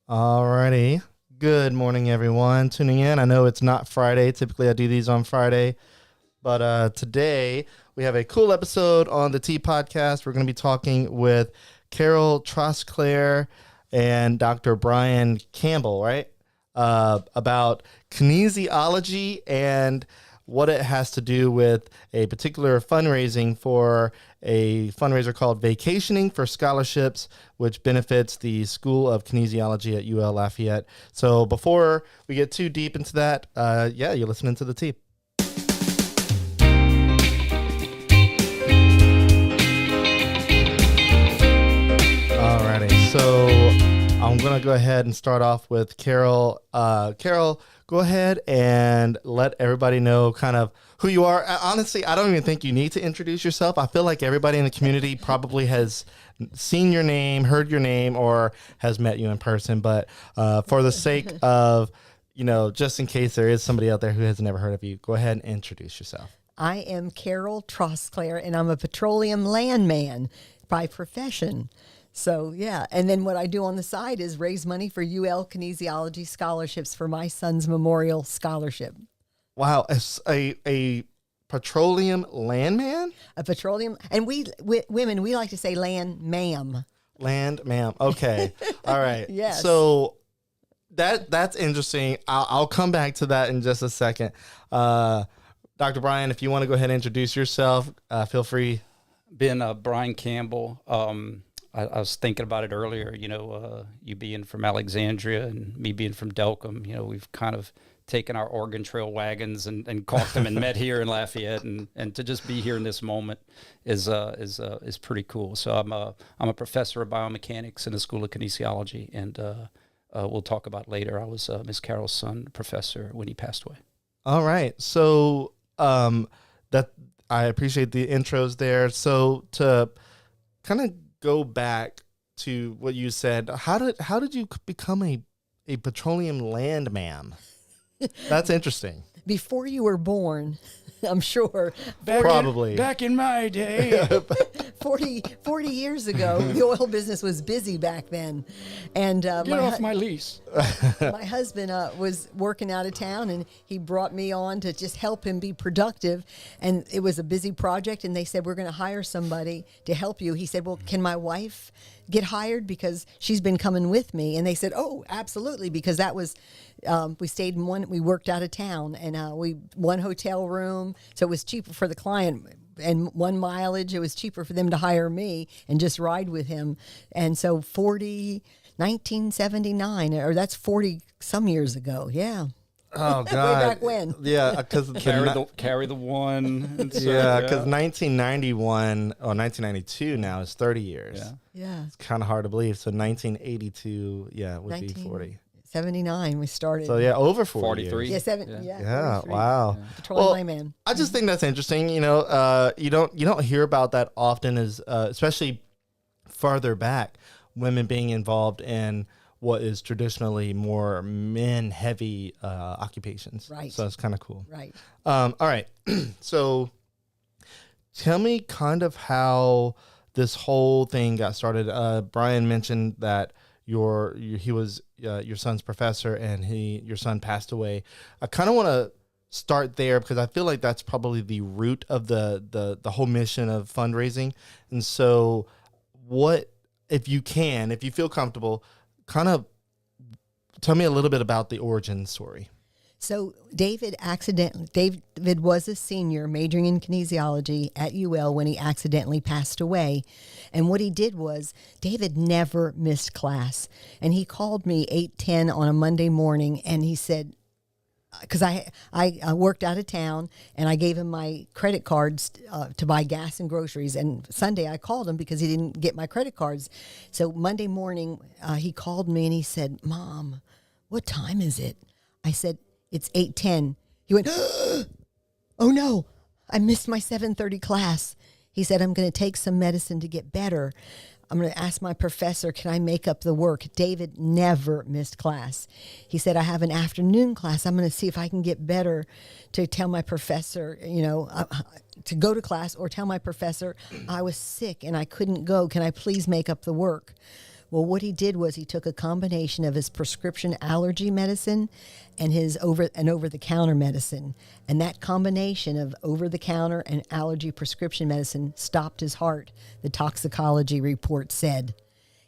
Alrighty. Good morning, everyone tuning in. I know it's not Friday. Typically, I do these on Friday. But today, we have a cool episode on the T Podcast. We're going to be talking with Carol Trosclair and Dr. Brian Campbell, right? About kinesiology and what it has to do with a particular fundraising for a fundraiser called Vacationing For Scholarships, which benefits the School of Kinesiology at UL Lafayette. So before we get too deep into that, you're listening to the T. Alrighty, so I'm going to go ahead and start off with Carol. Carol, go ahead and let everybody know kind of who you are. Honestly, I don't even think you need to introduce yourself. I feel like everybody in the community probably has seen your name, heard your name, or has met you in person. But for the sake of, just in case there is somebody out there who has never heard of you, go ahead and introduce yourself. I am Carol Trosclair, and I'm a petroleum landman by profession. So, yeah. And then what I do on the side is raise money for UL Kinesiology Scholarships for my son's memorial scholarship. Wow. A petroleum landman? A petroleum. And we women, we like to say land ma'am. Land ma'am. Okay. All right. Yes. So that's interesting. I'll come back to that in just a second. Dr. Brian, if you want to go ahead and introduce yourself, feel free. Brian Campbell. I was thinking about it earlier, you being from Alexandria and me being from Delcom, we've kind of taken our Oregon Trail wagons and caught them and met here in Lafayette, and to just be here in this moment is pretty cool. So I'm a professor of biomechanics in the School of Kinesiology, and we'll talk about later. I was Miss Carol's son, professor, when he passed away. All right. So that I appreciate the intros there. So to kind of go back to what you said, how did you become a petroleum landman? That's interesting. Before you were born, I'm sure. Probably. Back in my day. 40 years ago, the oil business was busy back then. And Get off my lease. My husband was working out of town, and he brought me on to just help him be productive. And it was a busy project, and they said, we're going to hire somebody to help you. He said, well, can my wife get hired because she's been coming with me? And they said, oh, absolutely, because that was we worked out of town, and one hotel room, so it was cheaper for the client, and one mileage. It was cheaper for them to hire me and just ride with him. And so 1979, or that's 40 some years ago. Yeah. Oh God! Way back when? Yeah, because carry the one. And so, yeah, because 1991 or 1992 now is 30 years. Yeah. It's kind of hard to believe. So 1982, would be 40. 79 we started. So over 40 43. years. Yeah, Wow. Petroleum landman. I just think that's interesting. You don't hear about that often, as especially farther back, women being involved in what is traditionally more men-heavy occupations. Right. So it's kind of cool. Right. All right. So tell me kind of how this whole thing got started. Brian mentioned that he was your son's professor, and your son passed away. I kind of want to start there because I feel like that's probably the root of the whole mission of fundraising. And so what, if you feel comfortable, kind of tell me a little bit about the origin story. So David was a senior majoring in kinesiology at UL when he accidentally passed away. And what he did was, David never missed class. And he called me 8:10 on a Monday morning, and he said, because I worked out of town, and I gave him my credit cards to buy gas and groceries. And Sunday I called him because he didn't get my credit cards. So Monday morning he called me and he said, Mom, what time is it? I said, it's 8:10. He went, oh no, I missed my 7:30 class. He said, I'm going to take some medicine to get better. I'm going to ask my professor, can I make up the work? David never missed class. He said, I have an afternoon class. I'm going to see if I can get better to tell my professor, to go to class, or tell my professor I was sick and I couldn't go. Can I please make up the work? Well, what he did was he took a combination of his prescription allergy medicine and his over-the-counter medicine. And that combination of over-the-counter and allergy prescription medicine stopped his heart, the toxicology report said.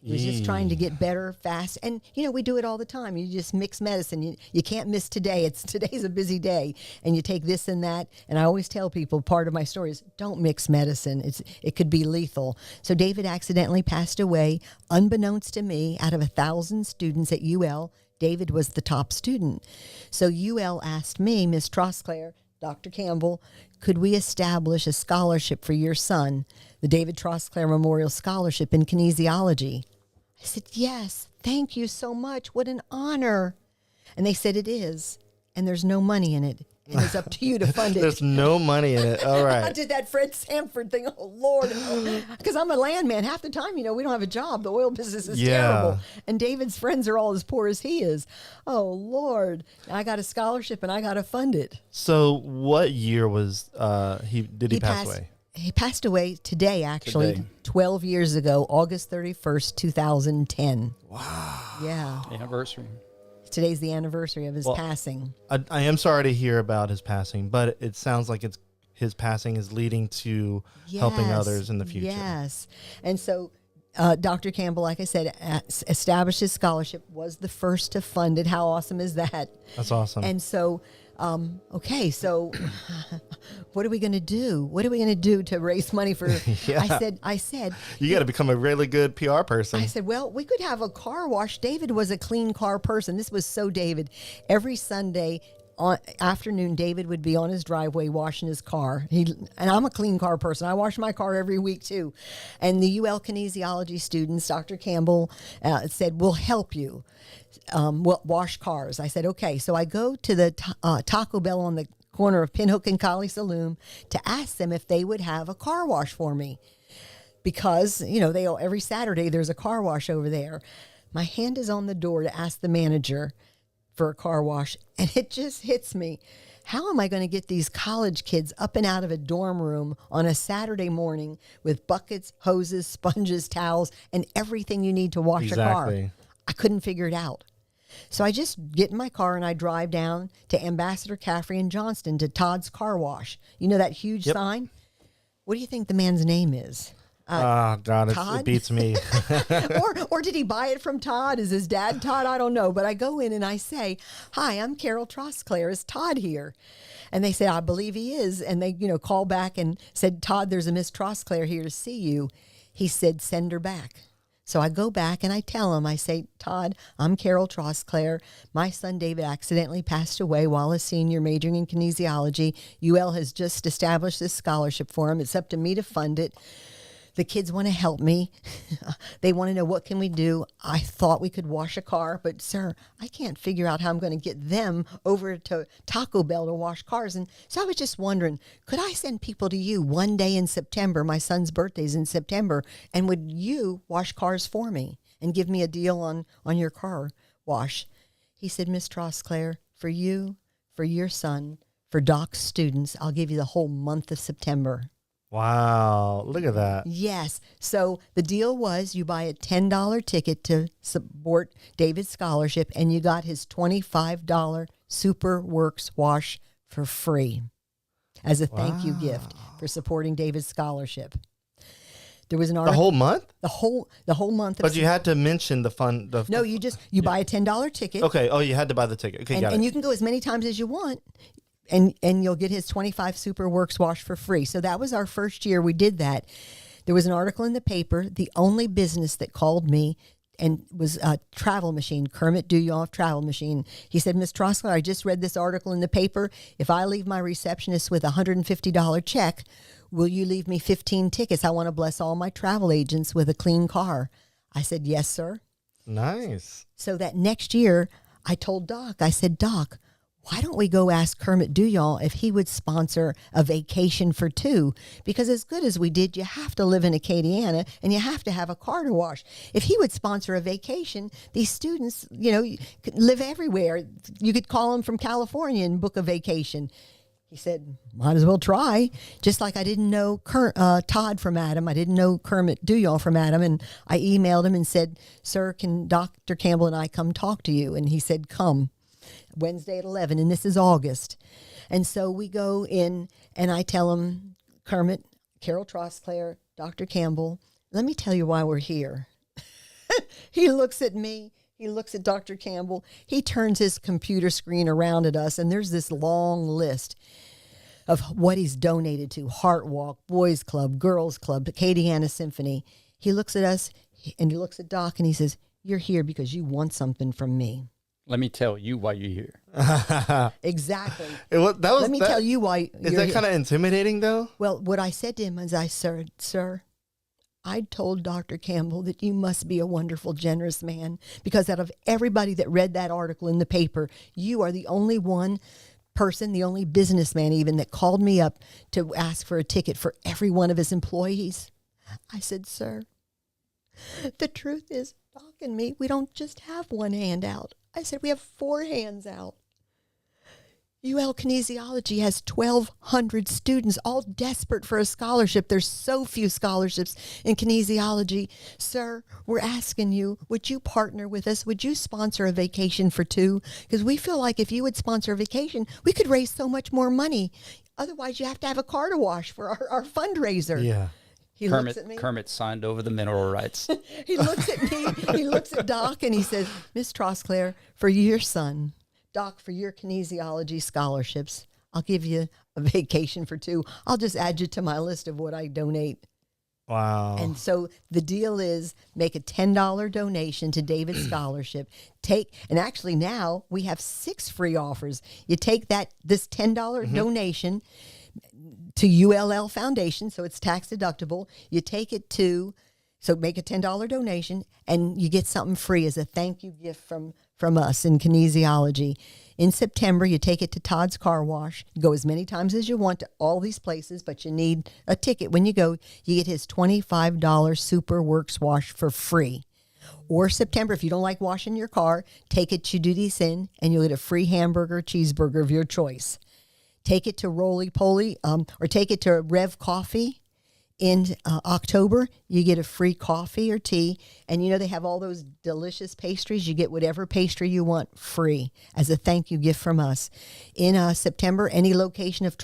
He was just trying to get better fast. And, we do it all the time. You just mix medicine. You can't miss today. Today's a busy day. And you take this and that. And I always tell people, part of my story is don't mix medicine. It could be lethal. So David accidentally passed away, unbeknownst to me, out of 1,000 students at UL. David was the top student. So UL asked me, Miss Trosclair, Dr. Campbell, could we establish a scholarship for your son, the David Trosclair Memorial Scholarship in Kinesiology? I said, yes, thank you so much. What an honor. And they said it is, and there's no money in it. And it's up to you to fund it. There's no money in it. All right. I did that Fred Sanford thing. Oh, Lord. Because I'm a landman. Half the time, we don't have a job. The oil business is terrible. And David's friends are all as poor as he is. Oh, Lord. I got a scholarship, and I got to fund it. So what year was he pass away? He passed away today, actually, 12 years ago, August 31st, 2010. Wow. Yeah. Anniversary. Today's the anniversary of his passing. I am sorry to hear about his passing, but it sounds like his passing is leading to helping others in the future. Yes. And so Dr. Campbell, like I said, established his scholarship, was the first to fund it. How awesome is that? That's awesome. And so, so what are we going to do? What are we going to do to raise money for? I said, you got to become a really good PR person. I said, well, we could have a car wash. David was a clean car person. This was so David. Every Sunday afternoon, David would be on his driveway washing his car. And I'm a clean car person. I wash my car every week too. And the UL Kinesiology students, Dr. Campbell, said, we'll help you. We'll wash cars. I said, okay. So I go to the Taco Bell on the corner of Pinhook and Collie Saloon to ask them if they would have a car wash for me. Because, every Saturday there's a car wash over there. My hand is on the door to ask the manager for a car wash, and it just hits me. How am I going to get these college kids up and out of a dorm room on a Saturday morning with buckets, hoses, sponges, towels, and everything you need to wash a car? I couldn't figure it out. So I just get in my car and I drive down to Ambassador Caffrey and Johnston to Todd's Car Wash. You know that huge sign? What do you think the man's name is? God, it beats me. or did he buy it from Todd? Is his dad Todd? I don't know. But I go in and I say, hi, I'm Carol Trosclair. Is Todd here? And they say, I believe he is. And they, call back and said, Todd, there's a Miss Trosclair here to see you. He said, send her back. So I go back and I tell him, I say, Todd, I'm Carol Trosclair. My son David accidentally passed away while a senior majoring in kinesiology. UL has just established this scholarship for him. It's up to me to fund it. The kids want to help me. They want to know, what can we do? I thought we could wash a car, but sir, I can't figure out how I'm going to get them over to Taco Bell to wash cars. And so I was just wondering, could I send people to you one day in September? My son's birthday's in September. And would you wash cars for me and give me a deal on your car wash? He said, Miss Trosclair, for you, for your son, for Doc's students, I'll give you the whole month of September. Wow, look at that. Yes. So the deal was you buy a $10 ticket to support David's scholarship, and you got his $25 Super Works wash for free as a thank you gift for supporting David's scholarship. There was an article. The whole month? The whole month. But you had to mention the fun. No, you buy a $10 ticket. Okay. Oh, you had to buy the ticket. Okay, got it. And you can go as many times as you want. And you'll get his 25 Super Works wash for free. So that was our first year we did that. There was an article in the paper. The only business that called me and was a travel machine, Kermit Duyoff Travel Machine. He said, Miss Trosclair, I just read this article in the paper. If I leave my receptionist with a $150 check, will you leave me 15 tickets? I want to bless all my travel agents with a clean car. I said, yes, sir. Nice. So that next year, I told Doc, I said, Doc, why don't we go ask Kermit Duyoff if he would sponsor a vacation for two? Because as good as we did, you have to live in Acadiana and you have to have a car to wash. If he would sponsor a vacation, these students, could live everywhere. You could call them from California and book a vacation. He said, might as well try. Just like I didn't know Todd from Adam. I didn't know Kermit Duyall from Adam. And I emailed him and said, sir, can Dr. Campbell and I come talk to you? And he said, come. Wednesday at 11, and this is August. And so we go in, and I tell him, Kermit, Carol Trosclair, Dr. Campbell, let me tell you why we're here. He looks at me. He looks at Dr. Campbell. He turns his computer screen around at us, and there's this long list of what he's donated to: Heart Walk, Boys Club, Girls Club, Acadiana Symphony. He looks at us, and he looks at Doc, and he says, you're here because you want something from me. Let me tell you why you're here. Exactly. Let me tell you why. Is that kind of intimidating, though? Well, what I said to him is, I said, sir, I told Dr. Campbell that you must be a wonderful, generous man, because out of everybody that read that article in the paper, you are the only one person, the only businessman even, that called me up to ask for a ticket for every one of his employees. I said, sir, the truth is, Doc and me, we don't just have one hand out. I said, we have 4 hands out. UL Kinesiology has 1,200 students, all desperate for a scholarship. There's so few scholarships in kinesiology. Sir, we're asking you, would you partner with us? Would you sponsor a vacation for 2? Because we feel like if you would sponsor a vacation, we could raise so much more money. Otherwise, you have to have a car to wash for our fundraiser. Yeah. He looks at me. Kermit signed over the mineral rights. He looks at me. He looks at Doc, and he says, Miss Trosclair, for your son, Doc, for your kinesiology scholarships, I'll give you a vacation for 2. I'll just add you to my list of what I donate. Wow. And so the deal is, make a $10 donation to David's scholarship. And actually now we have 6 free offers. You take this $10 donation to ULL Foundation, so it's tax deductible. You take it so make a $10 donation, and you get something free as a thank you gift from us in kinesiology. In September, you take it to Todd's Car Wash. You go as many times as you want to all these places, but you need a ticket. When you go, you get his $25 Super Works wash for free. Or September, if you don't like washing your car, take it to Duty Sin, and you'll get a free hamburger, cheeseburger of your choice. Take it to Roly Poly, or take it to Rev Coffee. In October, you get a free coffee or tea, and they have all those delicious pastries. You get whatever pastry you want free as a thank you gift from us. In September, any location of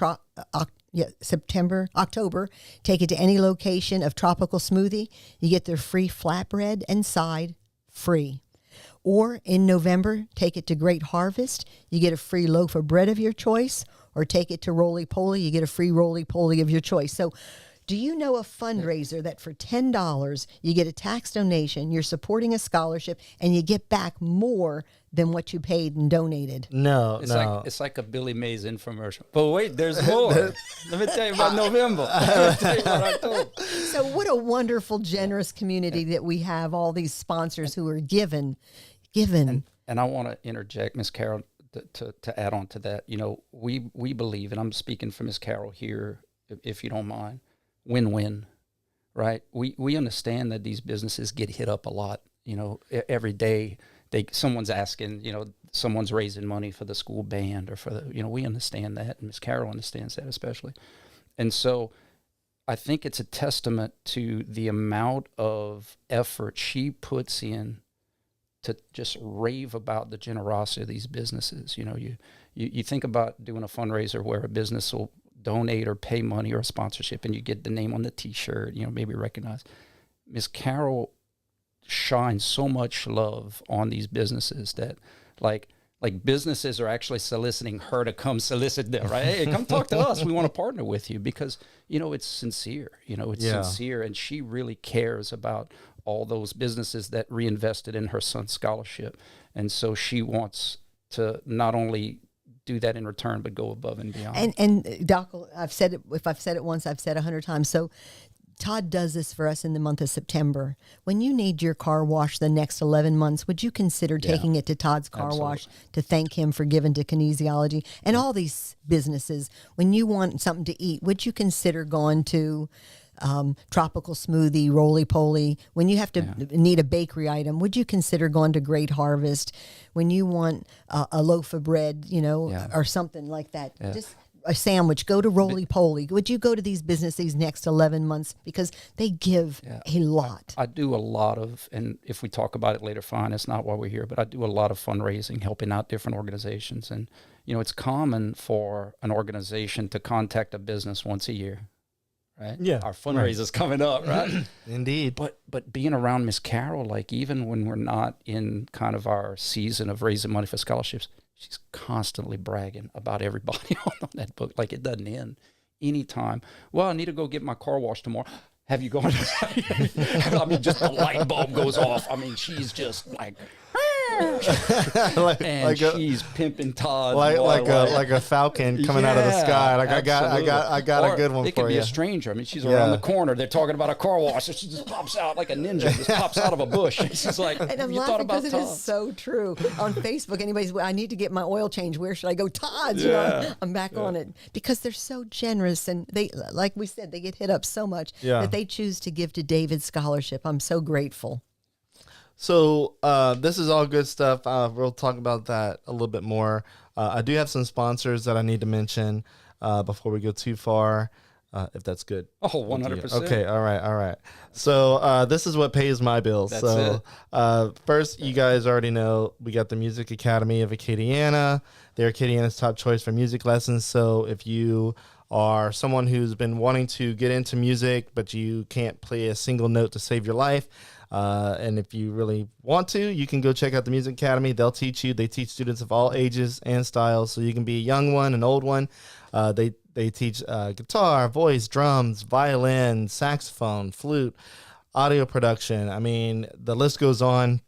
October, take it to any location of Tropical Smoothie. You get their free flatbread and side free. Or in November, take it to Great Harvest. You get a free loaf of bread of your choice, or take it to Roly Poly. You get a free Roly Poly of your choice. So, do you know a fundraiser that for $10 you get a tax donation, you're supporting a scholarship, and you get back more than what you paid and donated? No, it's like a Billy Mays infomercial. But wait, there's more. Let me tell you about November. Let me tell you about October. So what a wonderful, generous community that we have, all these sponsors who are given. And I want to interject, Miss Carol, to add on to that. We believe, and I'm speaking for Miss Carol here, if you don't mind, win-win, right? We understand that these businesses get hit up a lot. Every day someone's asking, someone's raising money for the school band or for the, we understand that, and Miss Carol understands that especially. And so I think it's a testament to the amount of effort she puts in to just rave about the generosity of these businesses. You think about doing a fundraiser where a business will donate or pay money or a sponsorship, and you get the name on the T-shirt, maybe recognized. Miss Carol shines so much love on these businesses that, like businesses are actually soliciting her to come solicit them, right? Hey, come talk to us. We want to partner with you because, it's sincere. It's sincere, and she really cares about all those businesses that reinvested in her son's scholarship. And so she wants to not only do that in return, but go above and beyond. And Doc, I've said it. If I've said it once, I've said 100 times. So Todd does this for us in the month of September. When you need your car washed the next 11 months, would you consider taking it to Todd's Car Wash to thank him for giving to kinesiology? And all these businesses, when you want something to eat, would you consider going to Tropical Smoothie, Roly Poly? When you have to need a bakery item, would you consider going to Great Harvest? When you want a loaf of bread, or something like that, just a sandwich, go to Roly Poly. Would you go to these businesses these next 11 months? Because they give a lot. I do a lot of, and if we talk about it later, fine, it's not why we're here, but I do a lot of fundraising, helping out different organizations. And, it's common for an organization to contact a business once a year, right? Yeah. Our fundraiser's coming up, right? Indeed. But being around Miss Carol, like even when we're not in kind of our season of raising money for scholarships, she's constantly bragging about everybody on that book. Like it doesn't end anytime. Well, I need to go get my car washed tomorrow. Have you gone? I mean, just the light bulb goes off. I mean, she's just like, she's pimping Todd, like a falcon coming out of the sky. Like absolutely. I got a good one for you. It could be a stranger. I mean, she's around the corner. They're talking about a car wash, and she just pops out like a ninja. Just pops out of a bush. She's like, and I'm you laughing thought about because Todd? It is so true. On Facebook, anybody's, I need to get my oil change. Where should I go? Todd's. I'm back on it because they're so generous, and they, like we said, they get hit up so much that they choose to give to David's scholarship. I'm so grateful. So this is all good stuff. We'll talk about that a little bit more. I do have some sponsors that I need to mention before we go too far, if that's good. Oh, 100%. Okay, all right. So this is what pays my bills. First, you guys already know we got the Music Academy of Acadiana. They're Acadiana's top choice for music lessons. So if you are someone who's been wanting to get into music, but you can't play a single note to save your life, and if you really want to, you can go check out the Music Academy. They'll teach you. They teach students of all ages and styles, so you can be a young one, an old one. They teach guitar, voice, drums, violin, saxophone, flute, audio production. I mean, the list goes on.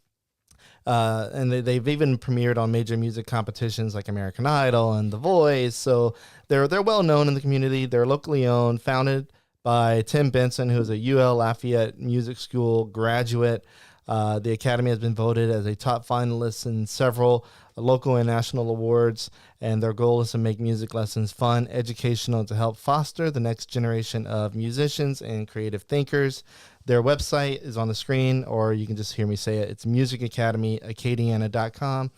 And they've even premiered on major music competitions like American Idol and The Voice. So they're well known in the community. They're locally owned, founded by Tim Benson, who's a UL Lafayette Music School graduate. The Academy has been voted as a top finalist in several local and national awards, and their goal is to make music lessons fun, educational, and to help foster the next generation of musicians and creative thinkers. Their website is on the screen, or you can just hear me say it. It's musicacademyacadiana.com.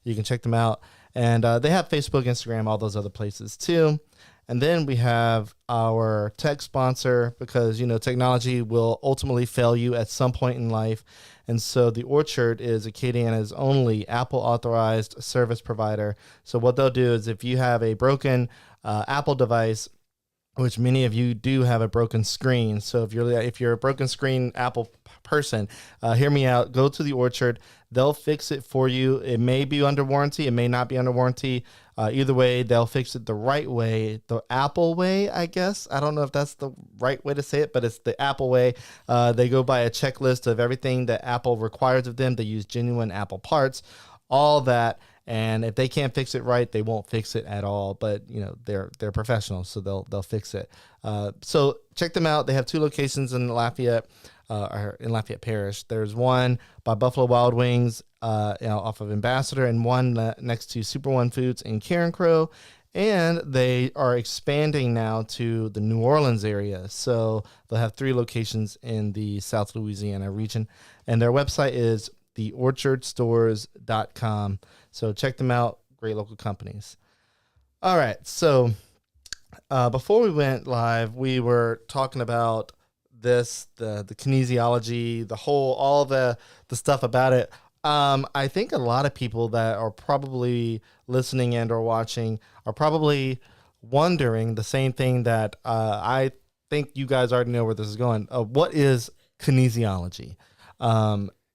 You can check them out. And they have Facebook, Instagram, all those other places too. And then we have our tech sponsor, because, technology will ultimately fail you at some point in life. And so the Orchard is Acadiana's only Apple authorized service provider. So what they'll do is if you have a broken Apple device, which many of you do have a broken screen. So if you're a broken screen Apple person, hear me out. Go to the Orchard. They'll fix it for you. It may be under warranty. It may not be under warranty. Either way, they'll fix it the right way, the Apple way, I guess. I don't know if that's the right way to say it, but it's the Apple way. They go by a checklist of everything that Apple requires of them. They use genuine Apple parts, all that. And if they can't fix it right, they won't fix it at all. But they're professionals, so they'll fix it. So check them out. They have 2 locations in Lafayette, or in Lafayette Parish. There's one by Buffalo Wild Wings, off of Ambassador, and one next to Super One Foods in Karen Crow. And they are expanding now to the New Orleans area. So they'll have 3 locations in the South Louisiana region. And their website is theorchardstores.com. So check them out. Great local companies. All right. So before we went live, we were talking about the kinesiology, all the stuff about it. I think a lot of people that are probably listening and or watching are probably wondering the same thing that I think you guys already know where this is going. What is kinesiology?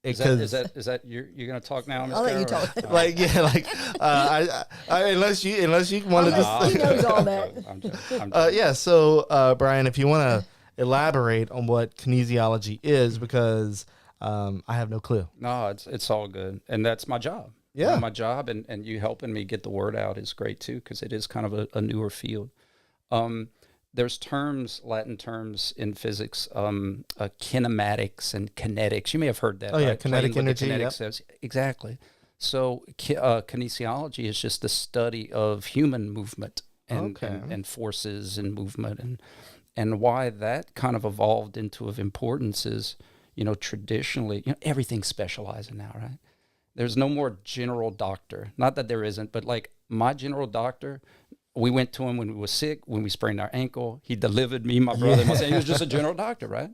Is that you're going to talk now, Ms. I'll let you Carroll? talk. Unless you want to just. He knows all that. So Brian, if you want to elaborate on what kinesiology is, because I have no clue. No, it's all good, and that's my job. Yeah, my job, and you helping me get the word out is great too, because it is kind of a newer field. There's Latin terms in physics, kinematics and kinetics. You may have heard that. Oh, yeah, right? kinetic energy. Exactly. So kinesiology is just the study of human movement and forces and movement. And why that kind of evolved into of importance is, traditionally, everything's specializing now, right? There's no more general doctor. Not that there isn't, but like my general doctor, we went to him when we were sick, when we sprained our ankle. He delivered me, my brother, and my son. He was just a general doctor, right?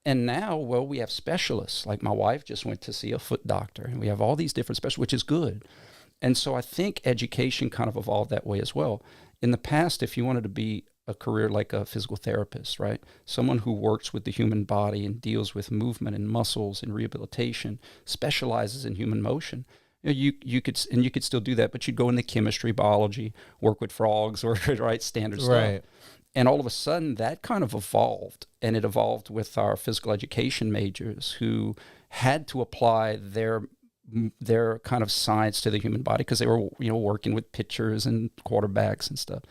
And now, well, we have specialists. Like my wife just went to see a foot doctor, and we have all these different specialists, which is good. And so I think education kind of evolved that way as well. In the past, if you wanted to be a career like a physical therapist, right? Someone who works with the human body and deals with movement and muscles and rehabilitation, specializes in human motion. You could still do that, but you'd go into chemistry, biology, work with frogs, or right standard stuff. Right. And all of a sudden, that kind of evolved, and it evolved with our physical education majors who had to apply their kind of science to the human body because they were, working with pitchers and quarterbacks and stuff.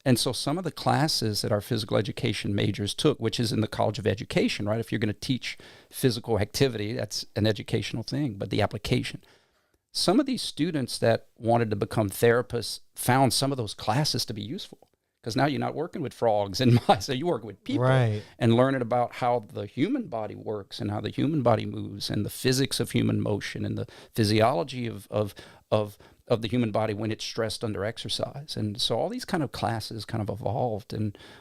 And so some of the classes that our physical education majors took, which is in the College of Education, right? If you're going to teach physical activity, that's an educational thing, but the application. Some of these students that wanted to become therapists found some of those classes to be useful because now you're not working with frogs and mice, so you're working with people and learning about how the human body works and how the human body moves and the physics of human motion and the physiology of the human body when it's stressed under exercise. And so all these kind of classes kind of evolved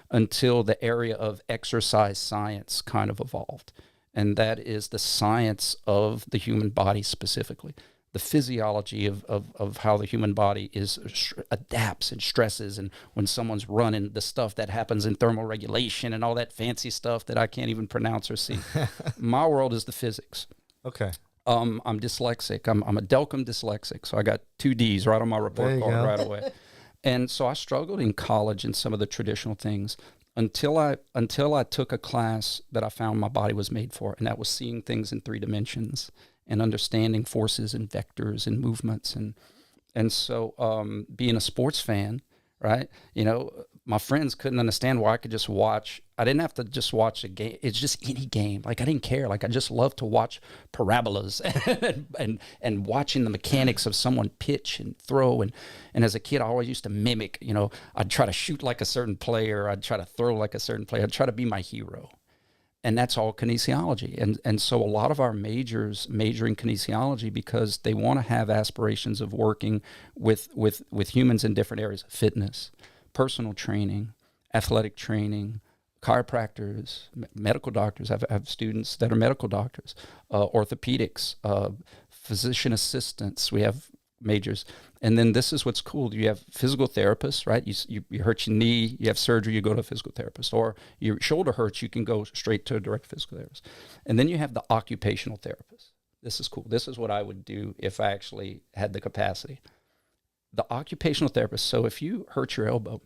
until the area of exercise science kind of evolved. And that is the science of the human body specifically. The physiology of how the human body adapts and stresses, and when someone's running, the stuff that happens in thermal regulation and all that fancy stuff that I can't even pronounce or see. My world is the physics. Okay. I'm dyslexic. I'm a Delcom dyslexic, so I got 2 Ds right on my report card right away. And so I struggled in college in some of the traditional things until I took a class that I found my body was made for, and that was seeing things in 3 dimensions and understanding forces and vectors and movements. And so being a sports fan, right, my friends couldn't understand why I could just watch. I didn't have to just watch a game. It's just any game. Like I didn't care. Like I just loved to watch parabolas and watching the mechanics of someone pitch and throw. And as a kid, I always used to mimic, I'd try to shoot like a certain player. I'd try to throw like a certain player. I'd try to be my hero. And that's all kinesiology. And so a lot of our majors major in kinesiology because they want to have aspirations of working with humans in different areas: fitness, personal training, athletic training, chiropractors, medical doctors. I have students that are medical doctors, orthopedics, physician assistants. We have majors. And then this is what's cool. You have physical therapists, right? You hurt your knee, you have surgery, you go to a physical therapist. Or your shoulder hurts, you can go straight to a direct physical therapist. And then you have the occupational therapist. This is cool. This is what I would do if I actually had the capacity. The occupational therapist, so if you hurt your elbow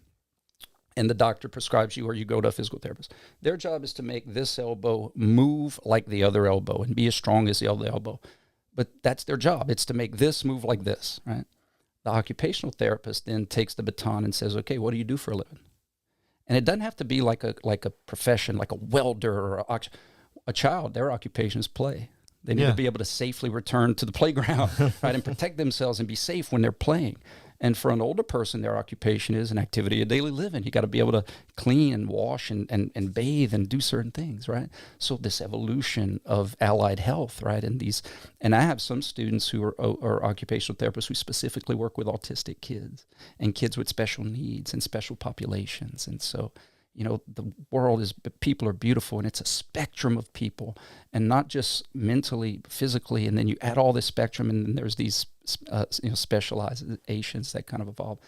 and the doctor prescribes you or you go to a physical therapist, their job is to make this elbow move like the other elbow and be as strong as the other elbow. But that's their job. It's to make this move like this, right? The occupational therapist then takes the baton and says, okay, what do you do for a living? And it doesn't have to be like a profession, like a welder or a child. Their occupation is play. They need to be able to safely return to the playground, right, and protect themselves and be safe when they're playing. And for an older person, their occupation is an activity of daily living. You got to be able to clean and wash and bathe and do certain things, right? So this evolution of allied health, right? And I have some students who are occupational therapists who specifically work with autistic kids and kids with special needs and special populations. And so, the world is, people are beautiful, and it's a spectrum of people, and not just mentally, physically, and then you add all this spectrum, and then there's these specializations that kind of evolve.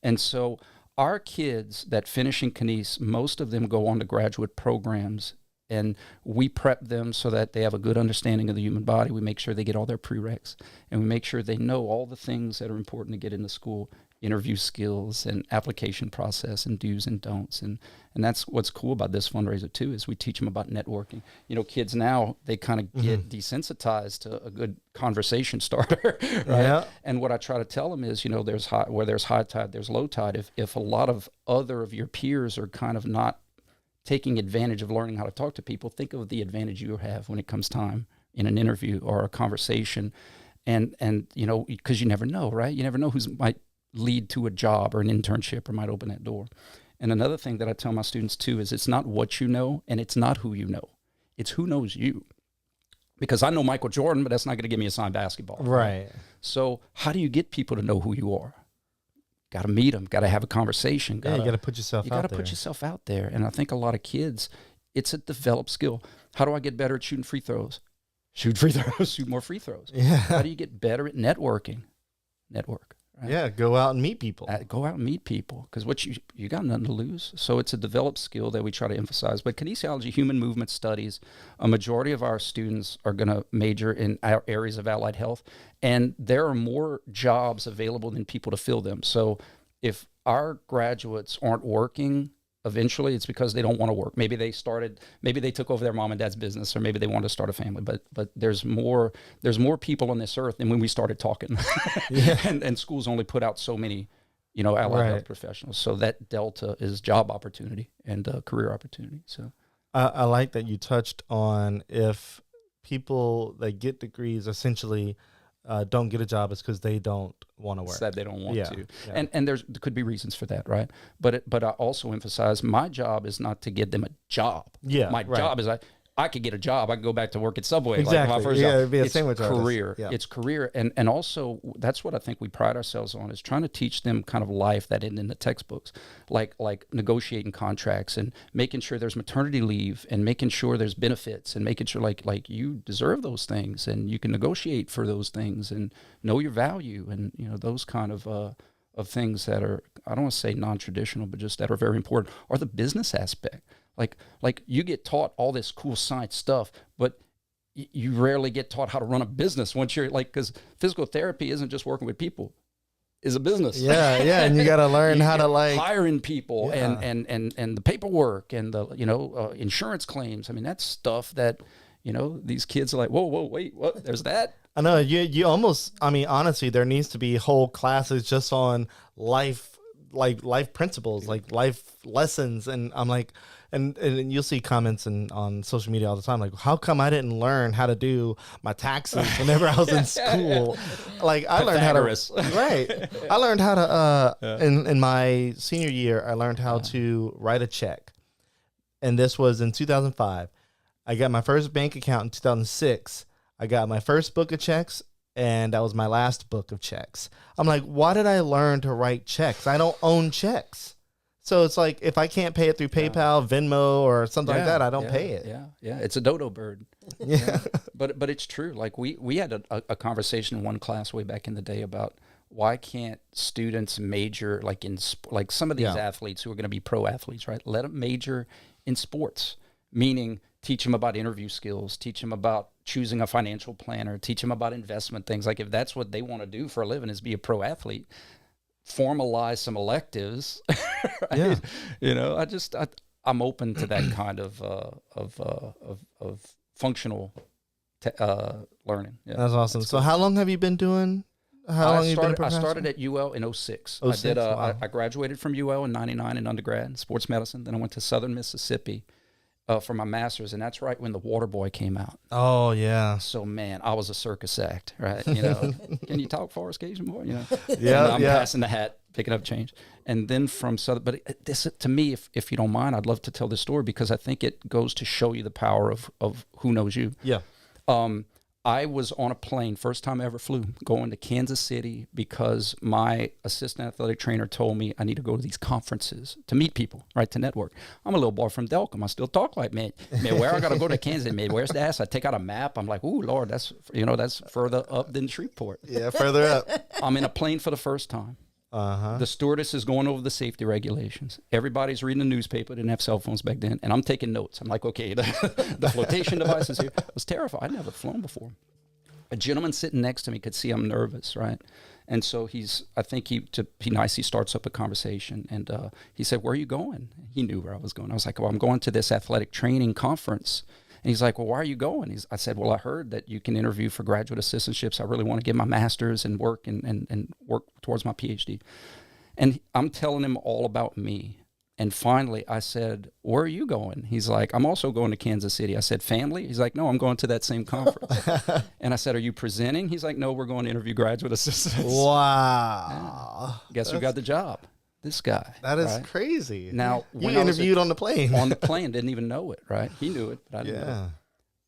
And so our kids that finish in Kines, most of them go on to graduate programs, and we prep them so that they have a good understanding of the human body. We make sure they get all their prereqs, and we make sure they know all the things that are important to get into school: interview skills and application process and do's and don'ts. And that's what's cool about this fundraiser too, is we teach them about networking. Kids now, they kind of get desensitized to a good conversation starter, right? Yeah. And what I try to tell them is, where there's high tide, there's low tide. If a lot of other of your peers are kind of not taking advantage of learning how to talk to people, think of the advantage you have when it comes time in an interview or a conversation. And because you never know, right? You never know who's might lead to a job or an internship or might open that door. And another thing that I tell my students too is it's not what you know and it's not who you know. It's who knows you. Because I know Michael Jordan, but that's not going to give me a signed basketball. Right. So how do you get people to know who you are? got to meet them, got to have a conversation. You got to put yourself out there. You got to put yourself out there. And I think a lot of kids, it's a developed skill. How do I get better at shooting free throws? Shoot free throws, shoot more free throws. Yeah. How do you get better at networking? Network. Right? Yeah, go out and meet people. Go out and meet people, because what you got nothing to lose. So it's a developed skill that we try to emphasize. But kinesiology, human movement studies, a majority of our students are going to major in our areas of allied health, and there are more jobs available than people to fill them. So if our graduates aren't working, eventually it's because they don't want to work. Maybe they took over their mom and dad's business, or maybe they want to start a family. But there's more people on this earth than when we started talking. Yeah. and schools only put out so many, allied health professionals. So that delta is job opportunity and career opportunity. So I like that you touched on, if people that get degrees essentially don't get a job, it's because they don't want to work. Said they don't want to. Yeah. And there could be reasons for that, right? But I also emphasize, my job is not to get them a job. Yeah, my job is I could get a job. I could go back to work at Subway. Exactly. Like my first job. It'd be a sandwich career. Yeah. It's career. And also, that's what I think we pride ourselves on, is trying to teach them kind of life that isn't in the textbooks, like negotiating contracts and making sure there's maternity leave and making sure there's benefits and making sure like you deserve those things and you can negotiate for those things and know your value, and those kind of things that are, I don't want to say non-traditional, but just that are very important, are the business aspect. Like you get taught all this cool science stuff, but you rarely get taught how to run a business once you're because physical therapy isn't just working with people, is a business. Yeah, and you got to learn how to hiring people and the paperwork and the insurance claims. I mean, that's stuff that these kids are like, whoa, wait, what? There's that. I know you almost. I mean, honestly, there needs to be whole classes just on life principles, like life lessons, and I'm like. And you'll see comments on social media all the time, like, how come I didn't learn how to do my taxes whenever I was in school? Like, I learned how to, right. I learned how to, in my senior year, I learned how to write a check. And this was in 2005. I got my first bank account in 2006. I got my first book of checks, and that was my last book of checks. I'm like, why did I learn to write checks? I don't own checks. So it's like, if I can't pay it through PayPal, Venmo, or something like that, I don't pay it. Yeah. It's a dodo bird. Yeah. But it's true. Like we had a conversation in one class way back in the day about why can't students major in some of these athletes who are going to be pro athletes, right? Let them major in sports, meaning teach them about interview skills, teach them about choosing a financial planner, teach them about investment things. Like if that's what they want to do for a living, is be a pro athlete, formalize some electives. Right? Yeah. I'm open to that kind of functional learning. Yeah. That's awesome. So how long have you been doing? I started at UL in 06. I graduated from UL in 99 in undergrad in sports medicine. Then I went to Southern Mississippi for my master's, and that's right when The Water Boy came out. Oh yeah. So man, I was a circus act, right? Can you talk Forest Cajun boy? Yeah. I'm passing the hat, picking up change, and then from Southern. But this, to me, if you don't mind, I'd love to tell this story because I think it goes to show you the power of who knows you. Yeah. I was on a plane, first time I ever flew, going to Kansas City because my assistant athletic trainer told me I need to go to these conferences to meet people, right, to network. I'm a little boy from Delcom. I still talk like, man, where I got to go to Kansas? Man, where's that? So I take out a map. I'm like, ooh, Lord, that's further up than Shreveport. Yeah, further up. I'm in a plane for the first time. The stewardess is going over the safety regulations. Everybody's reading the newspaper. Didn't have cell phones back then. And I'm taking notes. I'm like, okay, the flotation device is here. I was terrified. I'd never flown before. A gentleman sitting next to me could see I'm nervous, right? And so he starts up a conversation. And he said, where are you going? He knew where I was going. I was like, well, I'm going to this athletic training conference. And he's like, well, why are you going? I said, well, I heard that you can interview for graduate assistantships. I really want to get my master's and work and work towards my PhD. And I'm telling him all about me. And finally, I said, where are you going? He's like, I'm also going to Kansas City. I said, family? He's like, no, I'm going to that same conference. And I said, are you presenting? He's like, no, we're going to interview graduate assistants. Wow. Yeah. Guess who got the job? This guy. That is crazy. Now, you interviewed on the plane. On the plane, didn't even know it, right? He knew it, but I didn't know it.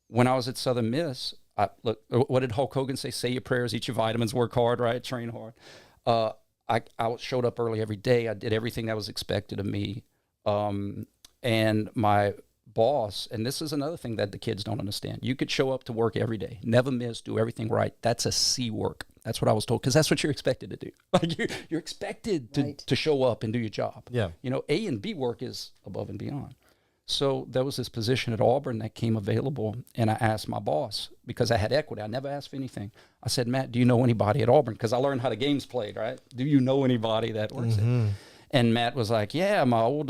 When I was at Southern Miss, look, what did Hulk Hogan say? Say your prayers, eat your vitamins, work hard, right? Train hard. I showed up early every day. I did everything that was expected of me. And my boss, and this is another thing that the kids don't understand. You could show up to work every day, never miss, do everything right. That's a C work. That's what I was told, because that's what you're expected to do. Like you're expected to show up and do your job. Yeah. You know, A and B work is above and beyond. So there was this position at Auburn that came available, and I asked my boss, because I had equity. I never asked for anything. I said, Matt, do you know anybody at Auburn? Because I learned how the game's played, right? Do you know anybody that works there? And Matt was like, yeah, my old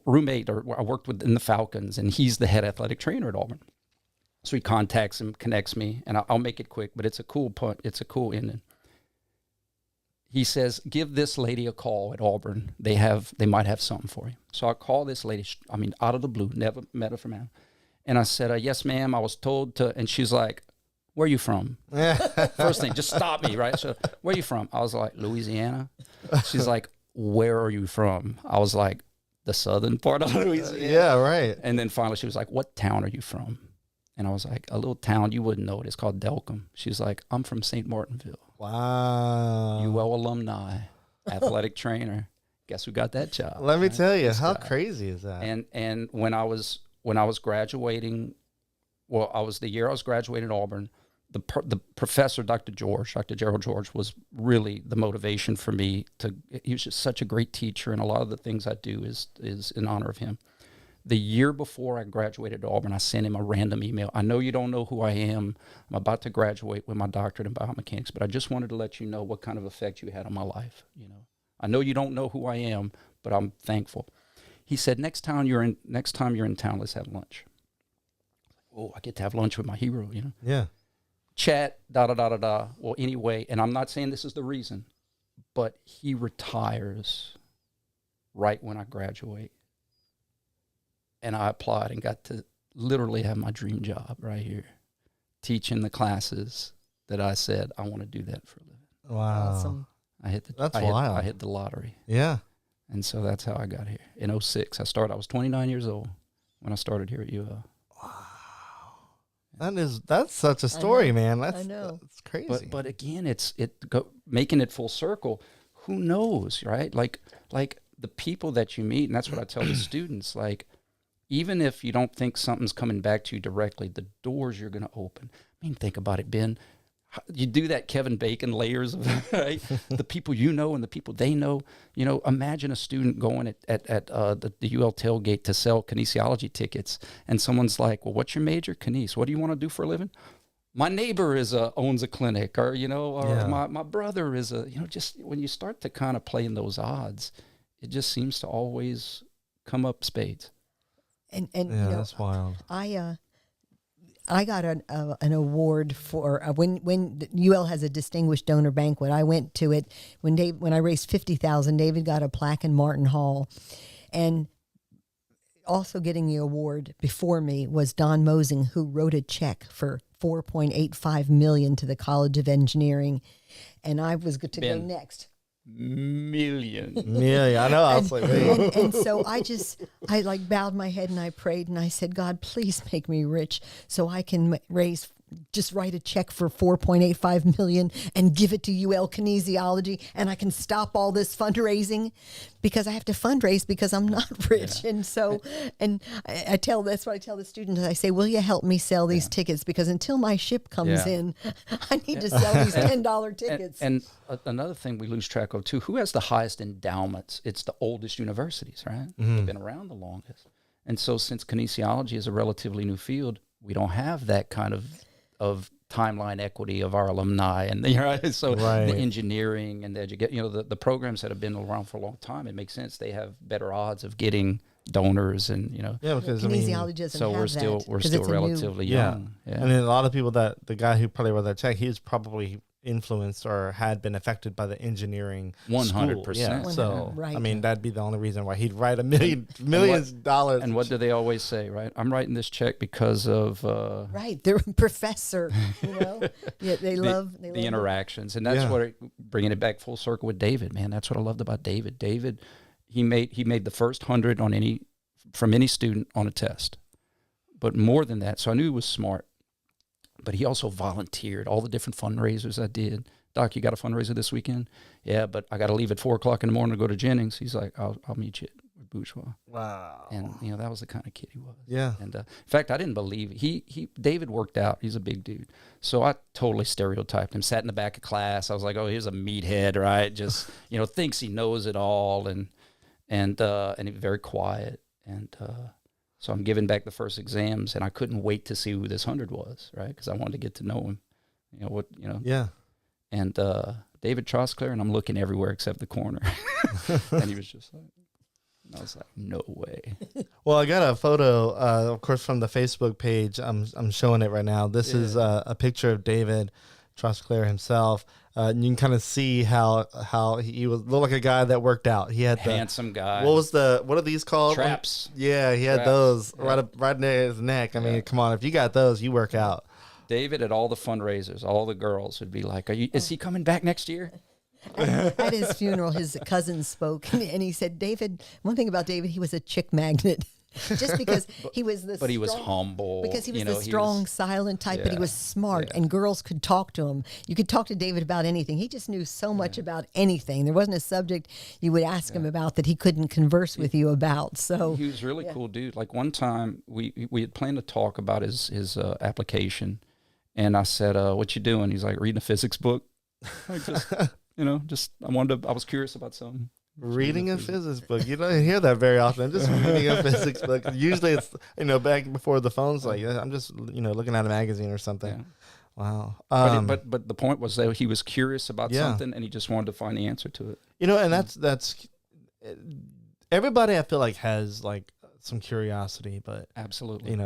roommate, or I worked with in the Falcons, and he's the head athletic trainer at Auburn. So he contacts him, connects me, and I'll make it quick, but it's a cool punt. It's a cool ending. He says, give this lady a call at Auburn. They might have something for you. So I call this lady, out of the blue, never met her from now. And I said, yes, ma'am, I was told to, and she's like, where are you from? First thing, just stop me, right? So, where are you from? I was like, Louisiana. She's like, where are you from? I was like, the southern part of Louisiana. Yeah, right. And then finally she was like, what town are you from? And I was like, a little town, you wouldn't know it. It's called Delcom. She's like, I'm from St. Martinville. Wow. UL alumni, athletic trainer. Guess who got that job? Let me tell you, This how guy. crazy is that? And when I was graduating, the year I was graduating at Auburn, the professor, Dr. Gerald George, was really the motivation for me he was just such a great teacher, and a lot of the things I do is in honor of him. The year before I graduated at Auburn, I sent him a random email. I know you don't know who I am. I'm about to graduate with my doctorate in biomechanics, but I just wanted to let you know what kind of effect you had on my life. You know, I know you don't know who I am, but I'm thankful. He said, next time you're in town, let's have lunch. Oh, I get to have lunch with my hero, you know? Yeah. Chat, da-da-da-da-da. Well, anyway, and I'm not saying this is the reason, but he retires right when I graduate. And I applied and got to literally have my dream job right here, teaching the classes that I said I want to do that for a living. Wow. Awesome. That's wild. I hit the lottery. Yeah. And so that's how I got here. In 2006, I was 29 years old when I started here at UL. That's such a story, man. I know. That's crazy. But again, making it full circle. Who knows, right? Like the people that you meet, and that's what I tell the students. Like, even if you don't think something's coming back to you directly, the doors you're going to open. I mean, think about it, Ben. You do that Kevin Bacon layers of right? The people you know and the people they know. You know, imagine a student going at the UL tailgate to sell kinesiology tickets, and someone's like, "Well, what's your major? Kines. What do you want to do for a living?" My neighbor owns a clinic, or my brother is just when you start to kind of play in those odds, it just seems to always come up spades. And that's wild. I got an award for when UL has a distinguished donor banquet. I went to it when I raised $50,000. David got a plaque in Martin Hall, and also getting the award before me was Don Mosing, who wrote a check for $4.85 million to the College of Engineering, and I was good to go next. Million. Yeah, I know. I was like, wait. And so I like bowed my head and I prayed and I said, God, please make me rich so I can just write a check for $4.85 million and give it to UL Kinesiology, and I can stop all this fundraising, because I have to fundraise because I'm not rich. Yeah. And so, and that's what I tell the students. I say, will you help me sell these tickets? Because until my ship comes in, I need to sell these $10 tickets. And another thing we lose track of too, who has the highest endowments? It's the oldest universities, right? Mm-hmm. They've been around the longest. And so since kinesiology is a relatively new field, we don't have that kind of timeline equity of our alumni, and the engineering and the education, the programs that have been around for a long time, it makes sense they have better odds of getting donors, and because kinesiology doesn't have that. We're still relatively young. Yeah. And then a lot of people the guy who probably wrote that check, he's probably influenced or had been affected by the engineering 100%. Yeah. So right. I mean, that'd be the only reason why he'd write millions of dollars. And what do they always say, right? I'm writing this check because of right. They're a professor, Yeah, they love the interactions, and that's what bringing it back full circle with David, man. That's what I loved about David. David, he made the first 100 from any student on a test, but more than that. So I knew he was smart. But he also volunteered all the different fundraisers I did, Doc, you got a fundraiser this weekend? Yeah, but I got to leave at 4 o'clock in the morning to go to Jennings. He's like, I'll meet you at Bourgeois. Wow. And, that was the kind of kid he was. Yeah. And in fact, I didn't believe David worked out. He's a big dude. So I totally stereotyped him, sat in the back of class. I was like, oh, here's a meathead, right? Just, thinks he knows it all. And he's very quiet. And so I'm giving back the first exams, and I couldn't wait to see who this 100 was, right? Because I wanted to get to know him. Yeah. And David Trosclair, and I'm looking everywhere except the corner. And he was just like, I was like, no way. Well, I got a photo, of course, from the Facebook page. I'm showing it right now. This is a picture of David Trosclair himself. And you can kind of see how he looked like a guy that worked out. He had handsome guy. What are these called? Traps. Yeah, he had those right near his neck. I mean, come on, if you got those, you work out. David at all the fundraisers, all the girls would be like, is he coming back next year? At his funeral, his cousin spoke, and he said, David, one thing about David, he was a chick magnet. Just because he was he was humble. Because he was the strong, silent type, but he was smart, and girls could talk to him. You could talk to David about anything. He just knew so much about anything. There wasn't a subject you would ask him about that he couldn't converse with you about. So he was really cool dude. Like one time, we had planned to talk about his application, and I said, "What you doing?" He's like, "Reading a physics book." Like I was curious about something. Reading a physics book. You don't hear that very often. Just reading a physics book. Usually it's, back before the phone's like, I'm just, looking at a magazine or something. Yeah. Wow. But the point was that he was curious about something, and he just wanted to find the answer to it. And that's everybody I feel like has like some curiosity, but absolutely,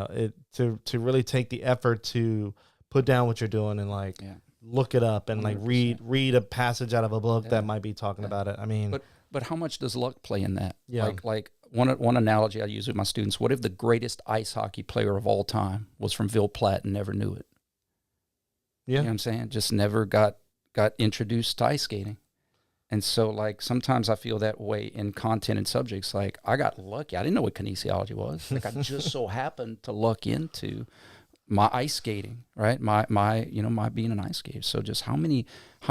to really take the effort to put down what you're doing and like look it up and 100%. Like read a passage out of a book that might be talking about it. I mean, but how much does luck play in that? Yeah. Like one analogy I use with my students, what if the greatest ice hockey player of all time was from Ville Platte and never knew it? Yeah. You know what I'm saying? Just never got introduced to ice skating. And so like sometimes I feel that way in content and subjects. Like I got lucky. I didn't know what kinesiology was. Like I just so happened to luck into my ice skating, right? My being an ice skater. So just how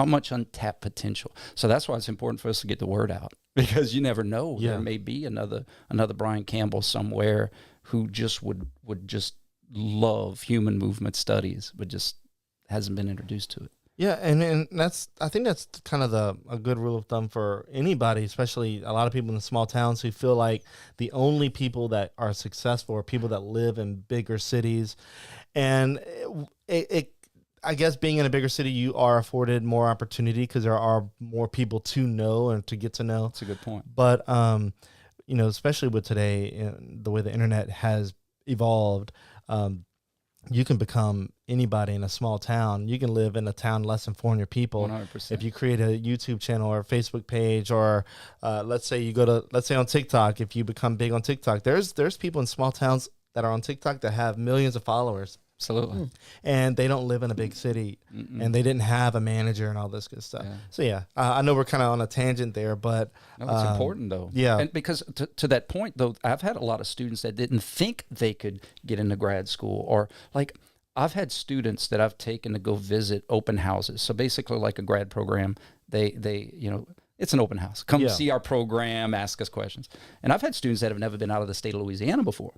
much untapped potential. So that's why it's important for us to get the word out, because you never know. Yeah. There may be another Brian Campbell somewhere who just would just love human movement studies, but just hasn't been introduced to it. Yeah, and I think that's kind of a good rule of thumb for anybody, especially a lot of people in the small towns who feel like the only people that are successful are people that live in bigger cities. And I guess being in a bigger city, you are afforded more opportunity because there are more people to know and to get to know. That's a good point. But, especially with today, the way the internet has evolved, you can become anybody in a small town. You can live in a town less than 400 people. 100%. If you create a YouTube channel or a Facebook page, or let's say on TikTok, if you become big on TikTok, there's people in small towns that are on TikTok that have millions of followers. Absolutely. And they don't live in a big city. Mm-mm. And they didn't have a manager and all this good stuff. Yeah. So I know we're kind of on a tangent there, but no, it's important though. Yeah. And because to that point though, I've had a lot of students that didn't think they could get into grad school, or like I've had students that I've taken to go visit open houses. So basically like a grad program, they it's an open house. Come see our program, ask us questions. And I've had students that have never been out of the state of Louisiana before.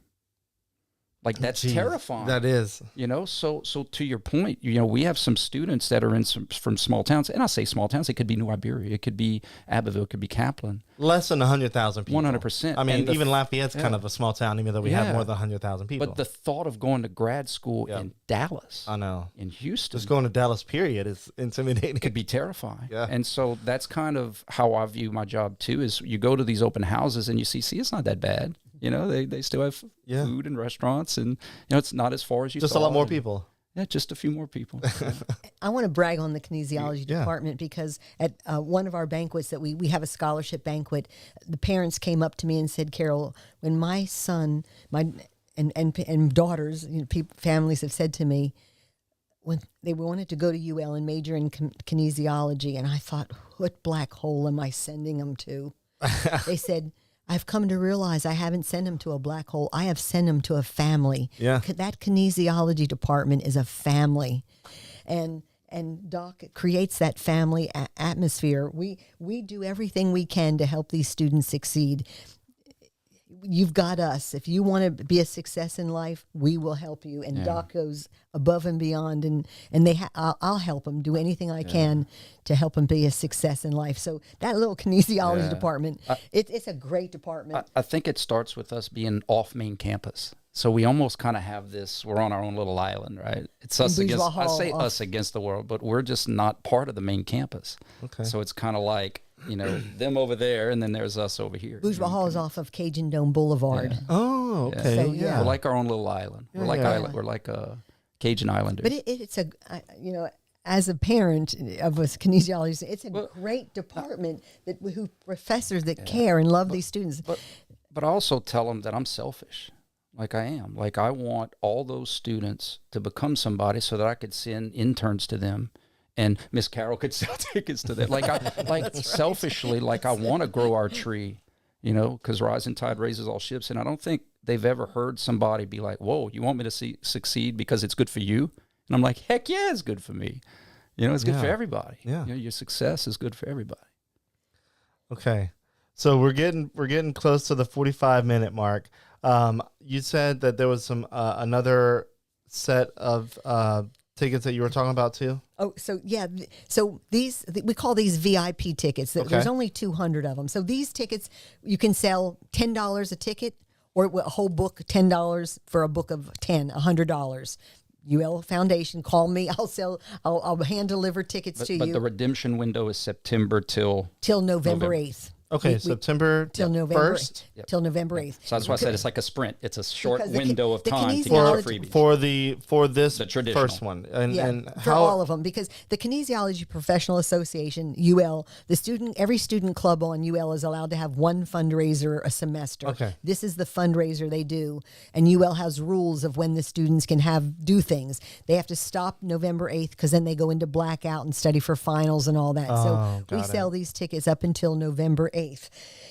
Like that's terrifying. That is, so to your point, we have some students that are from small towns, and I say small towns, it could be New Iberia, it could be Abbeville, it could be Kaplan. Less than 100,000 people. 100%. I mean, even Lafayette's kind of a small town, even though we have more than 100,000 people. But the thought of going to grad school in Dallas, I know, in Houston, just going to Dallas, period, is intimidating. It could be terrifying. Yeah. And so that's kind of how I view my job too. Is you go to these open houses and you see, it's not that bad. They still have food and restaurants, and it's not as far as you just thought. A lot more people. Yeah, just a few more people. I want to brag on the kinesiology department, because at one of our banquets that we have a scholarship banquet, the parents came up to me and said, Carol, when my son, and daughters, families have said to me, when they wanted to go to UL and major in kinesiology, and I thought, what black hole am I sending them to? They said, I've come to realize I haven't sent him to a black hole. I have sent him to a family. Yeah. That kinesiology department is a family. And And Doc creates that family atmosphere. We do everything we can to help these students succeed. You've got us. If you want to be a success in life, we will help you. And Doc goes above and beyond, and I'll help him do anything I can to help him be a success in life. So that little kinesiology department, it's a great department. I think it starts with us being off main campus. So we almost kind of have this, we're on our own little island, right? It's us against, I say us against the world, but we're just not part of the main campus. Okay. So it's kind of like, them over there, and then there's us over here. Bourgeois Hall is off of Cajun Dome Boulevard. Yeah. Oh, okay. So, We're like our own little island. We're like a Cajun Islanders. But it's a, as a parent of a kinesiology, it's a great department who professors that care and love these students. But I also tell them that I'm selfish, like I am. Like I want all those students to become somebody so that I could send interns to them. And Miss Carol could sell tickets to that. Selfishly, like I want to grow our tree, because rising tide raises all ships. And I don't think they've ever heard somebody be like, whoa, you want me to succeed because it's good for you? And I'm like, heck yeah, it's good for me. It's good for everybody. Yeah. Your success is good for everybody. Okay. So we're getting close to the 45-minute mark. You said that there was some another set of tickets that you were talking about too? Oh, so yeah. So we call these VIP tickets. There's only 200 of them. So these tickets, you can sell $10 a ticket or a whole book, $10 for a book of 10, $100. UL Foundation, call me. I'll hand deliver tickets to you. But the redemption window is September till November 8th. Okay, September till November 1st? Till November 8th. So that's why I said it's like a sprint. It's a short window of time to get freebies. For this the first one. And for all of them, because the Kinesiology Professional Association, UL, every student club on UL is allowed to have one fundraiser a semester. Okay. This is the fundraiser they do, and UL has rules of when the students can do things. They have to stop November 8th because then they go into blackout and study for finals and all that. So we sell these tickets up until November 8th.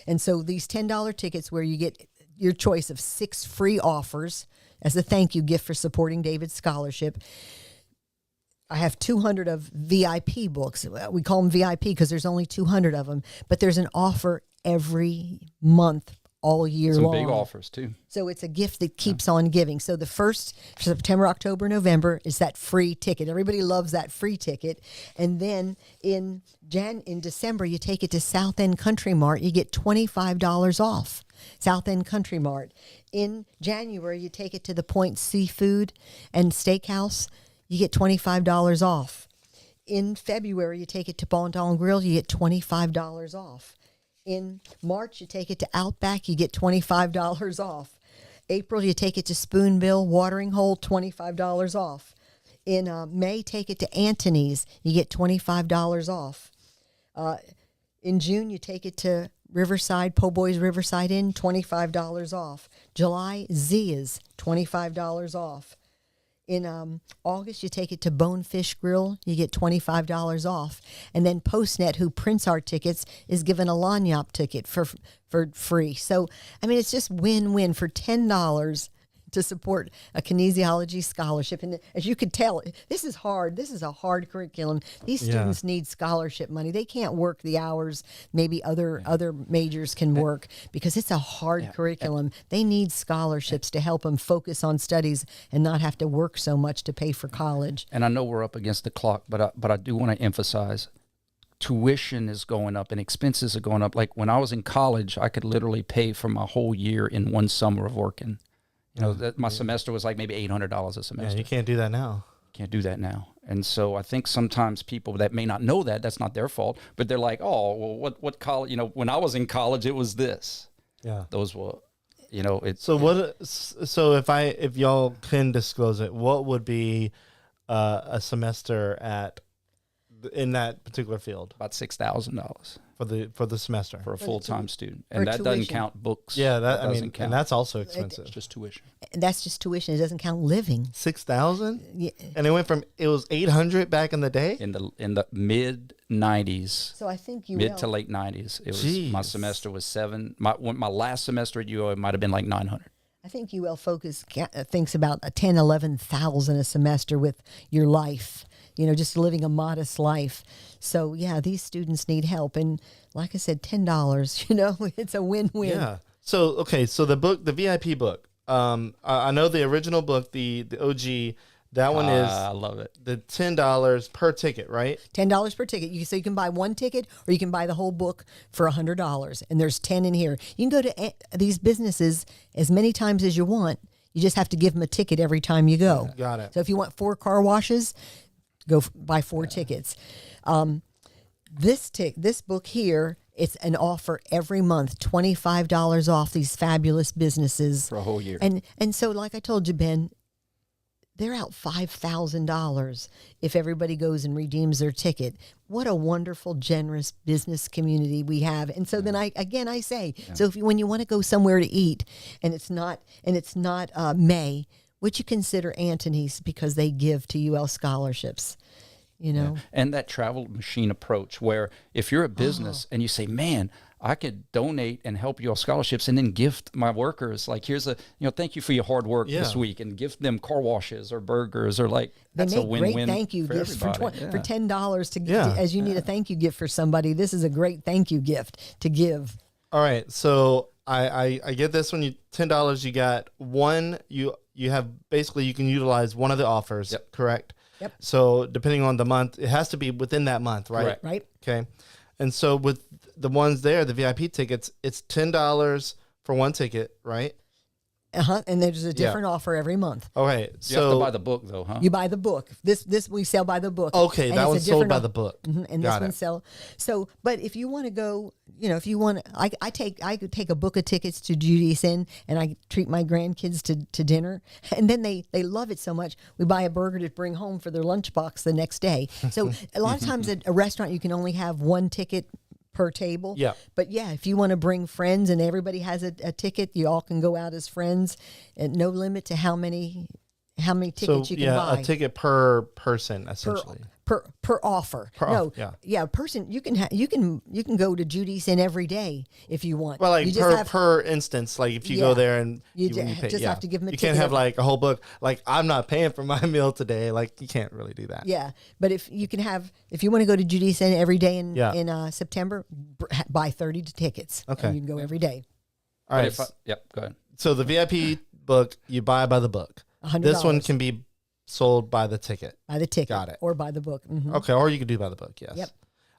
And so these $10 tickets where you get your choice of 6 free offers as a thank you gift for supporting David's scholarship. I have 200 of VIP books. We call them VIP because there's only 200 of them, but there's an offer every month all year long. Some big offers too. So it's a gift that keeps on giving. So the first September, October, November is that free ticket. Everybody loves that free ticket. And then in December, you take it to South End Country Mart, you get $25 off. South End Country Mart. In January, you take it to the Point Seafood and Steakhouse, you get $25 off. In February, you take it to Bon Ton Grill, you get $25 off. In March, you take it to Outback, you get $25 off. April, you take it to Spoonbill Watering Hole, $25 off. In May, take it to Anthony's, you get $25 off. In June, you take it to Riverside, Po' Boys Riverside Inn, $25 off. July, Zia's, $25 off. In August, you take it to Bonefish Grill, you get $25 off. And then Postnet, who prints our tickets, is given a Lanyap ticket for free. So, it's just win-win for $10 to support a kinesiology scholarship. And as you could tell, this is hard. This is a hard curriculum. These students need scholarship money. They can't work the hours maybe other majors can work because it's a hard curriculum. They need scholarships to help them focus on studies and not have to work so much to pay for college. And I know we're up against the clock, but I do want to emphasize tuition is going up and expenses are going up. Like when I was in college, I could literally pay for my whole year in one summer of working. My semester was like maybe $800 a semester. Yeah, you can't do that now. Can't do that now. And so I think sometimes people that may not know that, that's not their fault, but they're like, oh, well, what college, when I was in college, it was this. Yeah. Those were, it's. So if y'all can disclose it, what would be a semester in that particular field? About $6,000 for the semester for a full-time student, and that doesn't count books. Yeah, count. And that's also expensive. It's just tuition. And that's just tuition. It doesn't count living. 6,000. Yeah. And it was 800 back in the day. In the mid 90s. So I think mid to late 90s. It was my semester was $7. My last semester at UL, it might have been like $900. I think UL Focus thinks about $10,000, $11,000 a semester with your life. just living a modest life. So yeah, these students need help. And like I said, $10, it's a win-win. Yeah. So, okay. So the book, the VIP book, I know the original book, the OG, that one is, I love it. The $10 per ticket, right? $10 per ticket. So you can buy one ticket, or you can buy the whole book for $100. And there's 10 in here. You can go to these businesses as many times as you want. You just have to give them a ticket every time you go. Got it. So if you want 4 car washes, go buy 4 tickets. This book here, it's an offer every month, $25 off these fabulous businesses For a whole year. And so, like I told you, Ben, they're out $5,000 if everybody goes and redeems their ticket. What a wonderful, generous business community we have. And so then I say, so when you want to go somewhere to eat, and it's not May, would you consider Antony's, because they give to UL scholarships? And that travel machine approach, where if you're a business and you say, man, I could donate and help your scholarships and then gift my workers, like, here's thank you for your hard work this week, and gift them car washes or burgers, or that's a win-win. Great thank you for gifts for $10 as you need a thank you gift for somebody. This is a great thank you gift to give. All right. So I get this one. $10, you got one, you have basically, you can utilize one of the offers, correct? Yep. So depending on the month, it has to be within that month, right? Correct. Right. Okay. And so with the ones there, the VIP tickets, it's $10 for one ticket, right? And there's a different offer every month. Okay. You have to buy the book, though, huh? You buy the book. This we sell by the book. Okay, and that one's sold by offer. the book. And this one sell. So, but if you want to go, if you want, I could take a book of tickets to Judy's Inn, and I treat my grandkids to dinner, and then they love it so much, we buy a burger to bring home for their lunchbox the next day. So a lot of times at a restaurant, you can only have one ticket per table. Yeah. But yeah, if you want to bring friends and everybody has a ticket, you all can go out as friends, and no limit to how many tickets you can buy. A ticket per person, essentially. Per offer. Person, you can go to Judy's Inn every day if you want. Well, like per instance, like if you go there and you pay, just have to give them a you ticket. can't have like a whole book. Like, I'm not paying for my meal today. Like, you can't really do that. Yeah, but if you want to go to Judy's Inn every day in September, buy 30 tickets. Okay, and you can go every day. All right. Go ahead. So the VIP book, you buy by the book. $100. This one can be sold by the ticket. By the ticket. Got it. Or by the book. Mm-hmm. Okay, or you could do by the book, yes. Yep.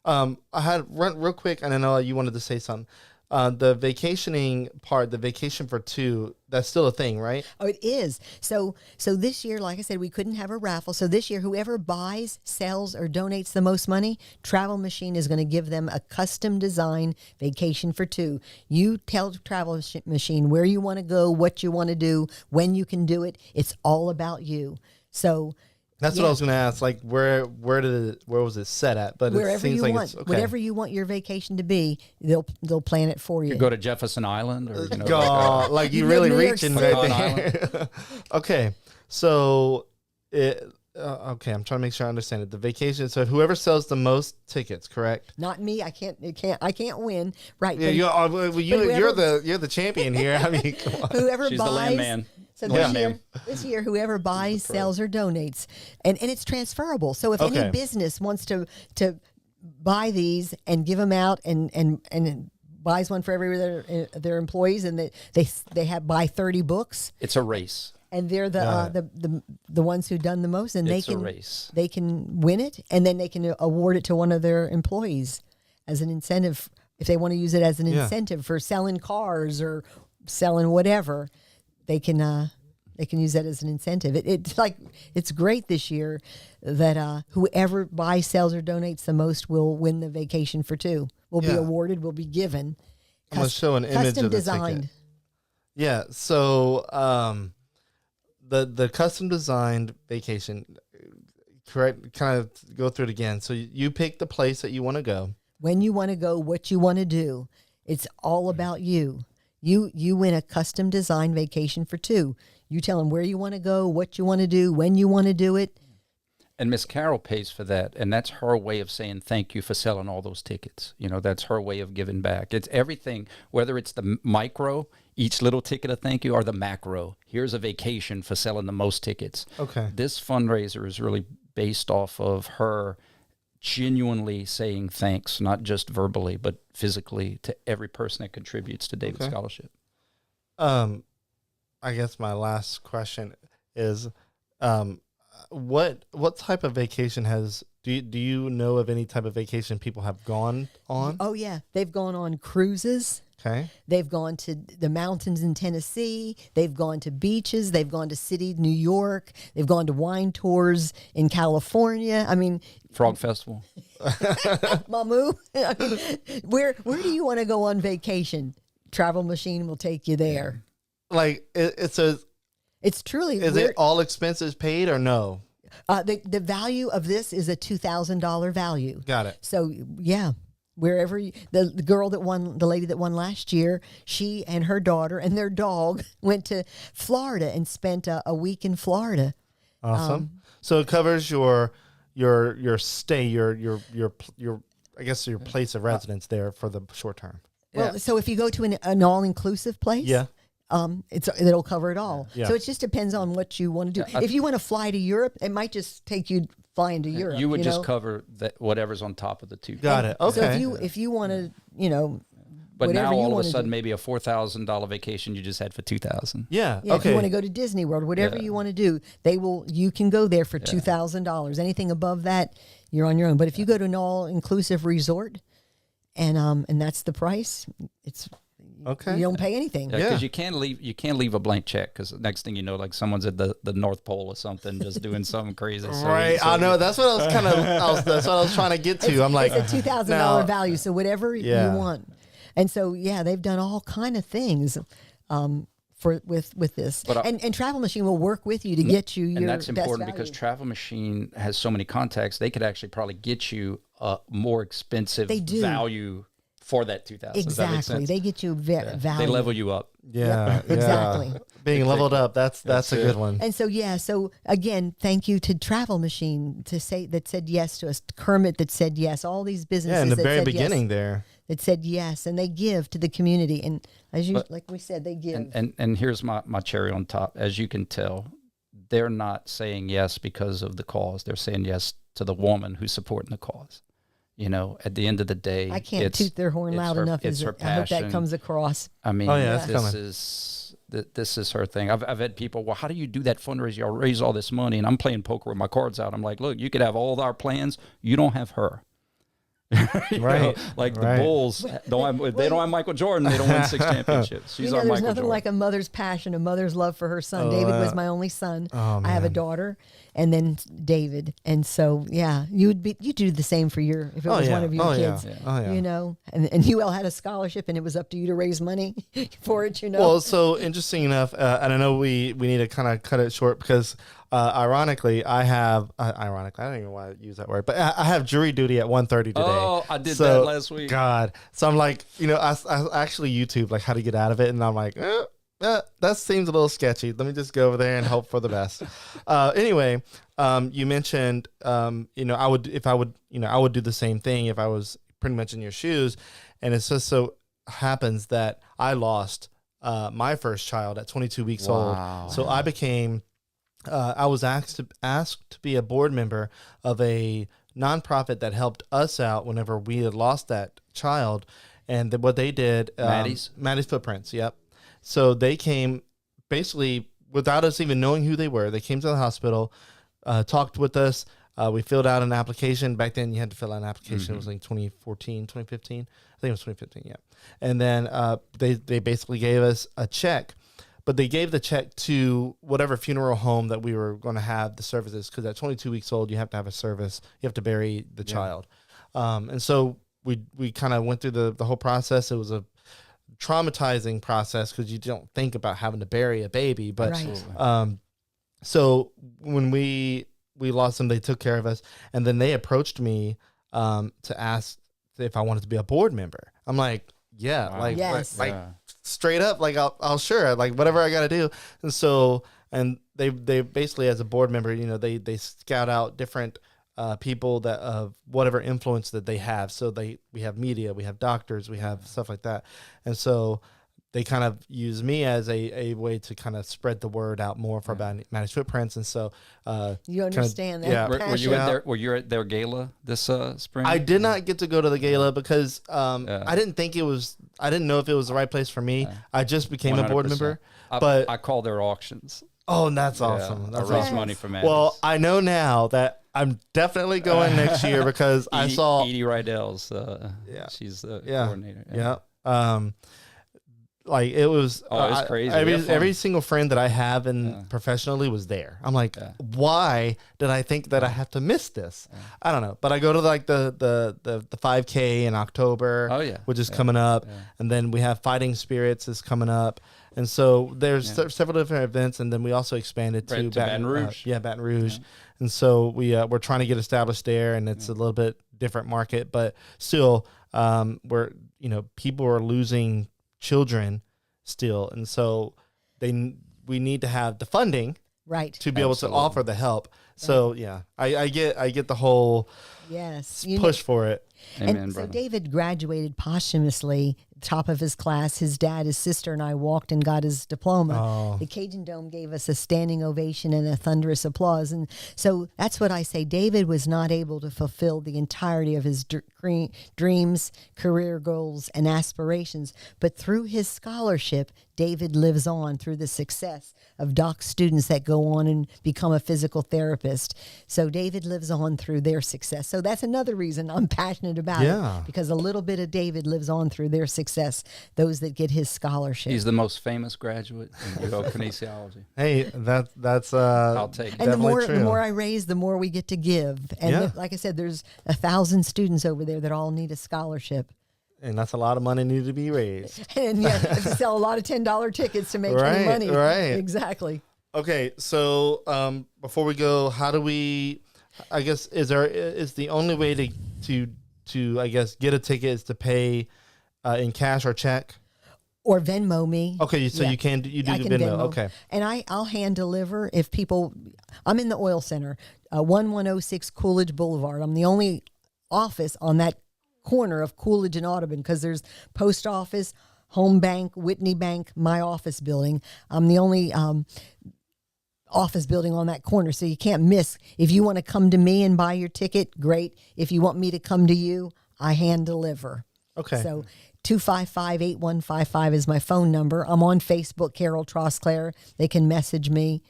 I had run real quick, and I know you wanted to say something. The vacationing part, the vacation for 2, that's still a thing, right? Oh, it is. So this year, like I said, we couldn't have a raffle. So this year, whoever buys, sells, or donates the most money, Travel Machine is going to give them a custom design vacation for 2. You tell Travel Machine where you want to go, what you want to do, when you can do it. It's all about you. So that's what I was going to ask. Like, where was it set at? But wherever it seems you like want, it's okay. whatever you want your vacation to be, they'll plan it for you. You go to Jefferson Island, or like you really reaching right there. Okay, so okay, I'm trying to make sure I understand it. The vacation. So whoever sells the most tickets, correct? Not me. I can't win. Right. Yeah, you're the champion here. I mean, come on. Whoever She's buys. the landman. So this year, whoever buys, sells, or donates, and it's transferable. So if any business wants to buy these and give them out and buys one for every their employees, and they buy 30 books. It's a race. And they're the ones who've done the most, and it's a race. They can win it, and then they can award it to one of their employees as an incentive if they want to use it as an incentive for selling cars or selling whatever. They can use that as an incentive. It's great this year that whoever buys, sells, or donates the most will win the vacation for 2. Will be awarded. Will be given. I'm gonna show an image of the designed. ticket. Yeah. So the custom designed vacation. Correct. Kind of go through it again. So you pick the place that you want to go. When you want to go, what you want to do. It's all about you. You win a custom design vacation for 2. You tell them where you want to go, what you want to do, when you want to do it. And Miss Carol pays for that, and that's her way of saying thank you for selling all those tickets. That's her way of giving back. It's everything, whether it's the micro, each little ticket of thank you, or the macro. Here's a vacation for selling the most tickets. Okay. This fundraiser is really based off of her genuinely saying thanks, not just verbally, but physically, to every person that contributes to David's scholarship. I guess my last question is, what type of vacation do you know of any type of vacation people have gone on? Oh yeah, they've gone on cruises. Okay. They've gone to the mountains in Tennessee. They've gone to beaches. They've gone to city New York. They've gone to wine tours in California. I mean, Frog Festival. Mamu. I mean, where do you want to go on vacation? Travel Machine will take you there. Like it's truly. Is it all expenses paid or no? The value of this is a $2,000 value. Got it. So yeah. Wherever the girl that won, the lady that won last year, she and her daughter and their dog went to Florida and spent a week in Florida. Awesome. So it covers your stay, your I guess your place of residence there for the short term. Well, so if you go to an all-inclusive place, it'll cover it all. Yeah. So it just depends on what you want to do. If you want to fly to Europe, it might just take you flying to Europe. You would just cover whatever's on top of the two. Got it. Okay. So if you want to, but now all of a sudden maybe a $4,000 vacation you just had for $2,000. Yeah. Yeah, Okay. if you want to go to Disney World, whatever you want to do, you can go there for $2,000. Anything above that, you're on your own. But if you go to an all-inclusive resort, and that's the price, it's okay. You don't pay anything. Yeah, because you can't leave a blank check, because next thing you know, like someone's at the North Pole or something, just doing something crazy. Right. I know. That's what I was that's what I was trying to get to. I'm like, it's a $2,000 value, so whatever you want. And so they've done all kind of things with this. But, and Travel Machine will work with you to get you your and that's best important value. because Travel Machine has so many contacts. They could actually probably get you a more expensive value for that $2,000. Exactly. They get you value. They level you up. Yeah. Exactly. Being leveled up. That's a good one. And so so again, thank you to Travel Machine that said yes to us. Kermit that said yes. All these businesses. Yeah, in the that very said beginning yes, there. that said yes, and they give to the community. And like we said, they give. And here's my cherry on top. As you can tell, they're not saying yes because of the cause. They're saying yes to the woman who's supporting the cause. At the end of the day, I can't toot their horn loud enough. It's her passion. I hope that comes across. I mean, this is her thing. I've had people, well, how do you do that fundraiser? I'll raise all this money, and I'm playing poker with my cards out. I'm like, look, you could have all our plans. You don't have her. Right. The Bulls, they don't have Michael Jordan. They don't win 6 championships. She's our there's Michael nothing Jordan. like a mother's passion, a mother's love for her son. David was my only son. Oh, I have a daughter, and then David. And so, you do the same for if it was one of your kids. Yeah. Oh, yeah. And UL had a scholarship, and it was up to you to raise money for it. Well, so interesting enough, and I know we need to kind of cut it short because. Ironically, I don't even want to use that word, but I have jury duty at 1:30 today. Oh, I did that last week. God. So I'm like, I actually YouTube like how to get out of it. And I'm like, that seems a little sketchy. Let me just go over there and hope for the best. Anyway, you mentioned, I would do the same thing if I was pretty much in your shoes. And it's just so happens that I lost my first child at 22 weeks old. So I became... I was asked to be a board member of a nonprofit that helped us out whenever we had lost that child. And what they did... Maddie's Footprints, yep. So they came basically without us even knowing who they were. They came to the hospital, talked with us. We filled out an application. Back then you had to fill out an application. It was like 2014, 2015. I think it was 2015, yeah. And then they basically gave us a check. But they gave the check to whatever funeral home that we were going to have the services, because at 22 weeks old, you have to have a service. You have to bury the child. And so we kind of went through the whole process. It was a traumatizing process because you don't think about having to bury a baby. But so when we lost them, they took care of us. And then they approached me to ask if I wanted to be a board member. I'm like, straight up, like I'll sure, like whatever I got to do. And so, and they basically, as a board member, they scout out different people that of whatever influence that they have. So we have media, we have doctors, we have stuff like that. And so they kind of use me as a way to kind of spread the word out more for managed footprints. And so you understand that. Yeah. Were you at their, were you at their gala this spring? I did not get to go to the gala because I didn't think I didn't know if it was the right place for me. I just became a board 100%. member. But I call their auctions. Oh, that's awesome. That's I raise awesome. money for Madness. Well, I know now that I'm definitely going next year because I saw Edie Rydell's. She's the coordinator. Yeah. Like it was. It's crazy. Every single friend that I have professionally was there. I'm like, why did I think that I have to miss this? I don't know. But I go to like the 5K in October. Oh yeah, which is coming up, and then we have Fighting Spirits is coming up, and so there's several different events, and then we also expanded to Baton Rouge. Baton Rouge, and so we're trying to get established there, and it's a little bit different market, but still, people are losing children still, and so we need to have the funding to be able to offer the help. So I get the whole push for it. Amen, and so David graduated posthumously, top of his class. His dad, his sister, and I walked and got his diploma. Oh. The Cajun Dome gave us a standing ovation and a thunderous applause. And so that's what I say. David was not able to fulfill the entirety of his dreams, career goals, and aspirations. But through his scholarship, David lives on through the success of doc students that go on and become a physical therapist. So David lives on through their success. So that's another reason I'm passionate about it, because a little bit of David lives on through their success, those that get his scholarship. He's the most famous graduate in ULL Kinesiology. Hey, that's I'll take it. And the true. more I raise, the more we get to give. And like I said, there's 1,000 students over there that all need a scholarship. And that's a lot of money needed to be raised. And sell a lot of $10 tickets to make any money. Right. Exactly. Okay, so before we go, how do we? I guess is the only way to I guess get a ticket is to pay in cash or check, or Venmo me. Okay, so you do the Venmo. Okay, and I'll hand deliver if people. I'm in the oil center, 1106 Coolidge Boulevard. I'm the only office on that corner of Coolidge and Audubon, because there's post office, home bank, Whitney Bank, my office building. I'm the only office building on that corner, so you can't miss. If you want to come to me and buy your ticket, great. If you want me to come to you, I hand deliver. Okay. So 255-8155 is my phone number. I'm on Facebook, Carol Trosclair. They can message me,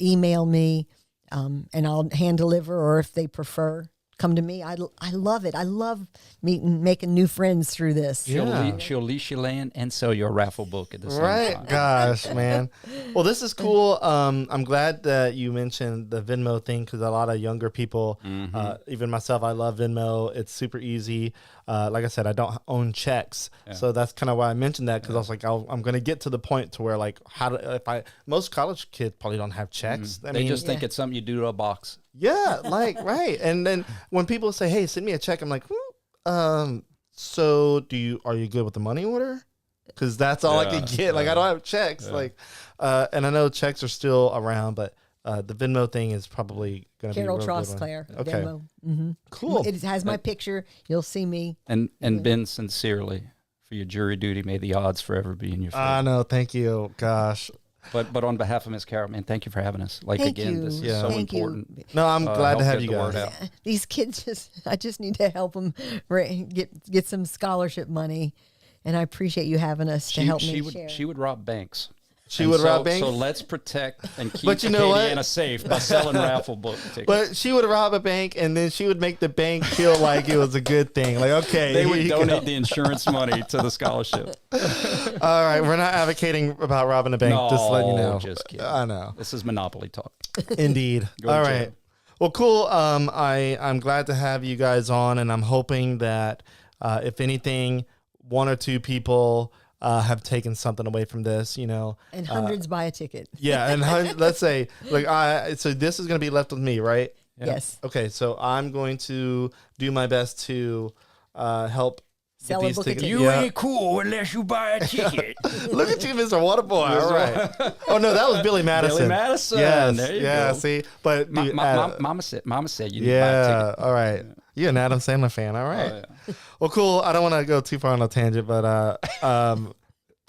email me, and I'll hand deliver, or if they prefer, come to me. I love it. I love making new friends through this. She'll lease your land and sell your raffle book at the same time. Right. Gosh, man. Well, this is cool. I'm glad that you mentioned the Venmo thing, because a lot of younger people, even myself, I love Venmo. It's super easy. Like I said, I don't own checks, so that's kind of why I mentioned that, because I was like, I'm going to get to the point to where, like, most college kids probably don't have checks. They just think it's something you do to a box. Yeah, like, right. And then when people say, hey, send me a check, I'm like, so are you good with the money order? Because that's all I can get. Like, I don't have checks. Like, and I know checks are still around, but the Venmo thing is probably going to be a real good one. Trosclair, Okay. Venmo. Mm-hmm. Cool. It has my picture. You'll see me. And Ben, sincerely, for your jury duty, may the odds forever be in your favor. I know. Thank you. Gosh. But on behalf of Miss Carol, man, thank you for having us. Thank Again, you. this is so important. No, I'm glad to have you get the word guys. out. These kids I just need to help them get some scholarship money, and I appreciate you having us to help me share. She would rob banks. She would rob banks? So let's protect and keep But you know what? Acadiana safe by selling raffle book tickets. But she would rob a bank, and then she would make the bank feel like it was a good thing. Like, okay. They would donate the insurance money to the scholarship. All right. We're not advocating about robbing a bank. Just letting you know. Just kidding. I know. This is Monopoly talk. Indeed. All right. Well, cool. I'm glad to have you guys on, and I'm hoping that if anything, one or two people have taken something away from this, and hundreds buy a ticket. Yeah, and let's say, so this is going to be left with me, right? Yeah. Yes. Okay, so I'm going to do my best to help sell get a book tickets. You ain't cool unless you buy a ticket. Look at you, Mr. Waterboy. All right. Oh no, that was Billy Madison. Billy Madison. Yes. There you go. See, but dude, Mama said you need to buy a ticket. All right. You're an Adam Sandler fan. All right. Oh, yeah. Well, cool. I don't want to go too far on a tangent, but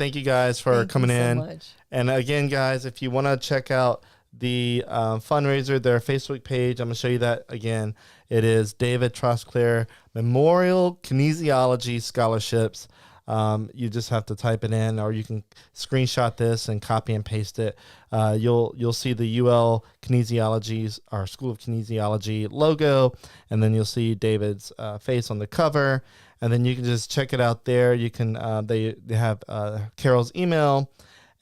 thank you guys for Thank coming you so in. much. And again, guys, if you want to check out the fundraiser, their Facebook page, I'm going to show you that again. It is David Trosclair Memorial Kinesiology Scholarships. You just have to type it in, or you can screenshot this and copy and paste it. You'll see the UL Kinesiology, our School of Kinesiology logo, and then you'll see David's face on the cover. And then you can just check it out there. You can they have Carol's email.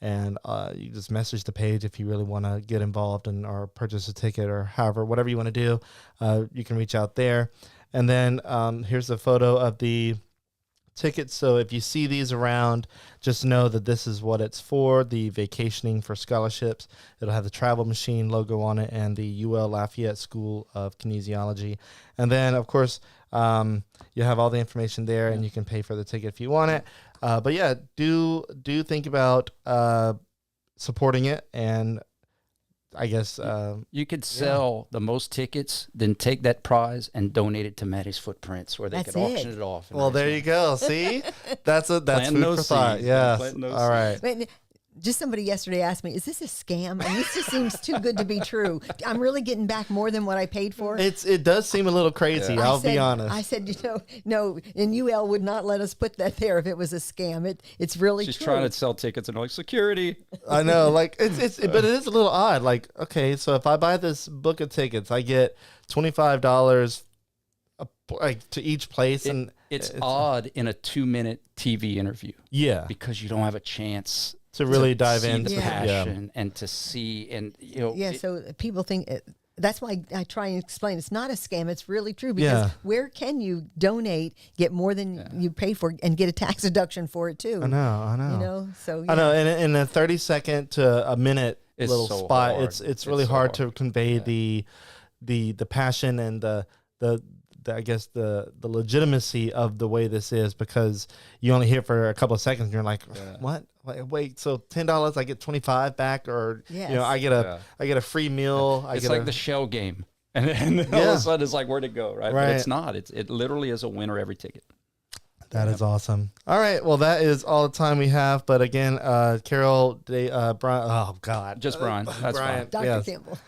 And you just message the page if you really want to get involved or purchase a ticket, or however, whatever you want to do, you can reach out there. And then here's a photo of the tickets. So if you see these around, just know that this is what it's for, the Vacationing for Scholarships. It'll have the travel machine logo on it and the UL Lafayette School of Kinesiology. And then, of course, you have all the information there, and you can pay for the ticket if you want it. But yeah, do think about supporting it, and I guess you could sell the most tickets, then take that prize and donate it to Maddie's Footprints, where they could auction it off. Well, there you go. See, that's food for thought. Yeah. All right. Wait, just somebody yesterday asked me, "Is this a scam?" And this just seems too good to be true. I'm really getting back more than what I paid for. It does seem a little crazy. Yeah. I'll be honest. I said, no, and UL would not let us put that there if it was a scam. It's really She's true. trying to sell tickets and like security. I know, like but it is a little odd. Like, okay, so if I buy this book of tickets, I get $25 like to each place, and it's odd in a 2-minute TV interview. Yeah, because you don't have a chance to really dive see into the passion and to see, and so people think that's why I try and explain it's not a scam. It's really true, because where can you donate, get more than you paid for, and get a tax deduction for it too? I know. So I know. In a 30-second to a minute little so spot, hard. it's really so hard to convey the passion and the I guess the legitimacy of the way this is, because you only hear it for a couple of seconds and you're like, what? Wait, so $10 I get 25 back, or I get a free meal. It's like the shell game, and then all of a sudden it's like, where'd it go, right? But it's not. It literally is a winner every ticket. That is awesome. All right, well, that is all the time we have. But again, Carol, Brian. Oh God, just Brian. That's Brian, fine. Dr. Campbell.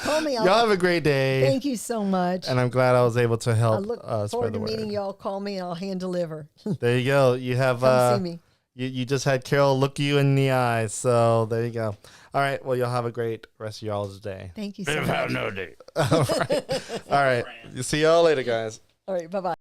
Call me. Y'all have a great day. Thank you so much. And I'm glad I was able to help I look spread forward the to word. meeting y'all. Call me and I'll hand deliver. There you go. You have Come see me. You just had Carol look you in the eye. So there you go. All right. Well, you'll have a great rest of y'all's day. Thank you so much. No day. All right. All right. See y'all later, guys. All right. Bye-bye.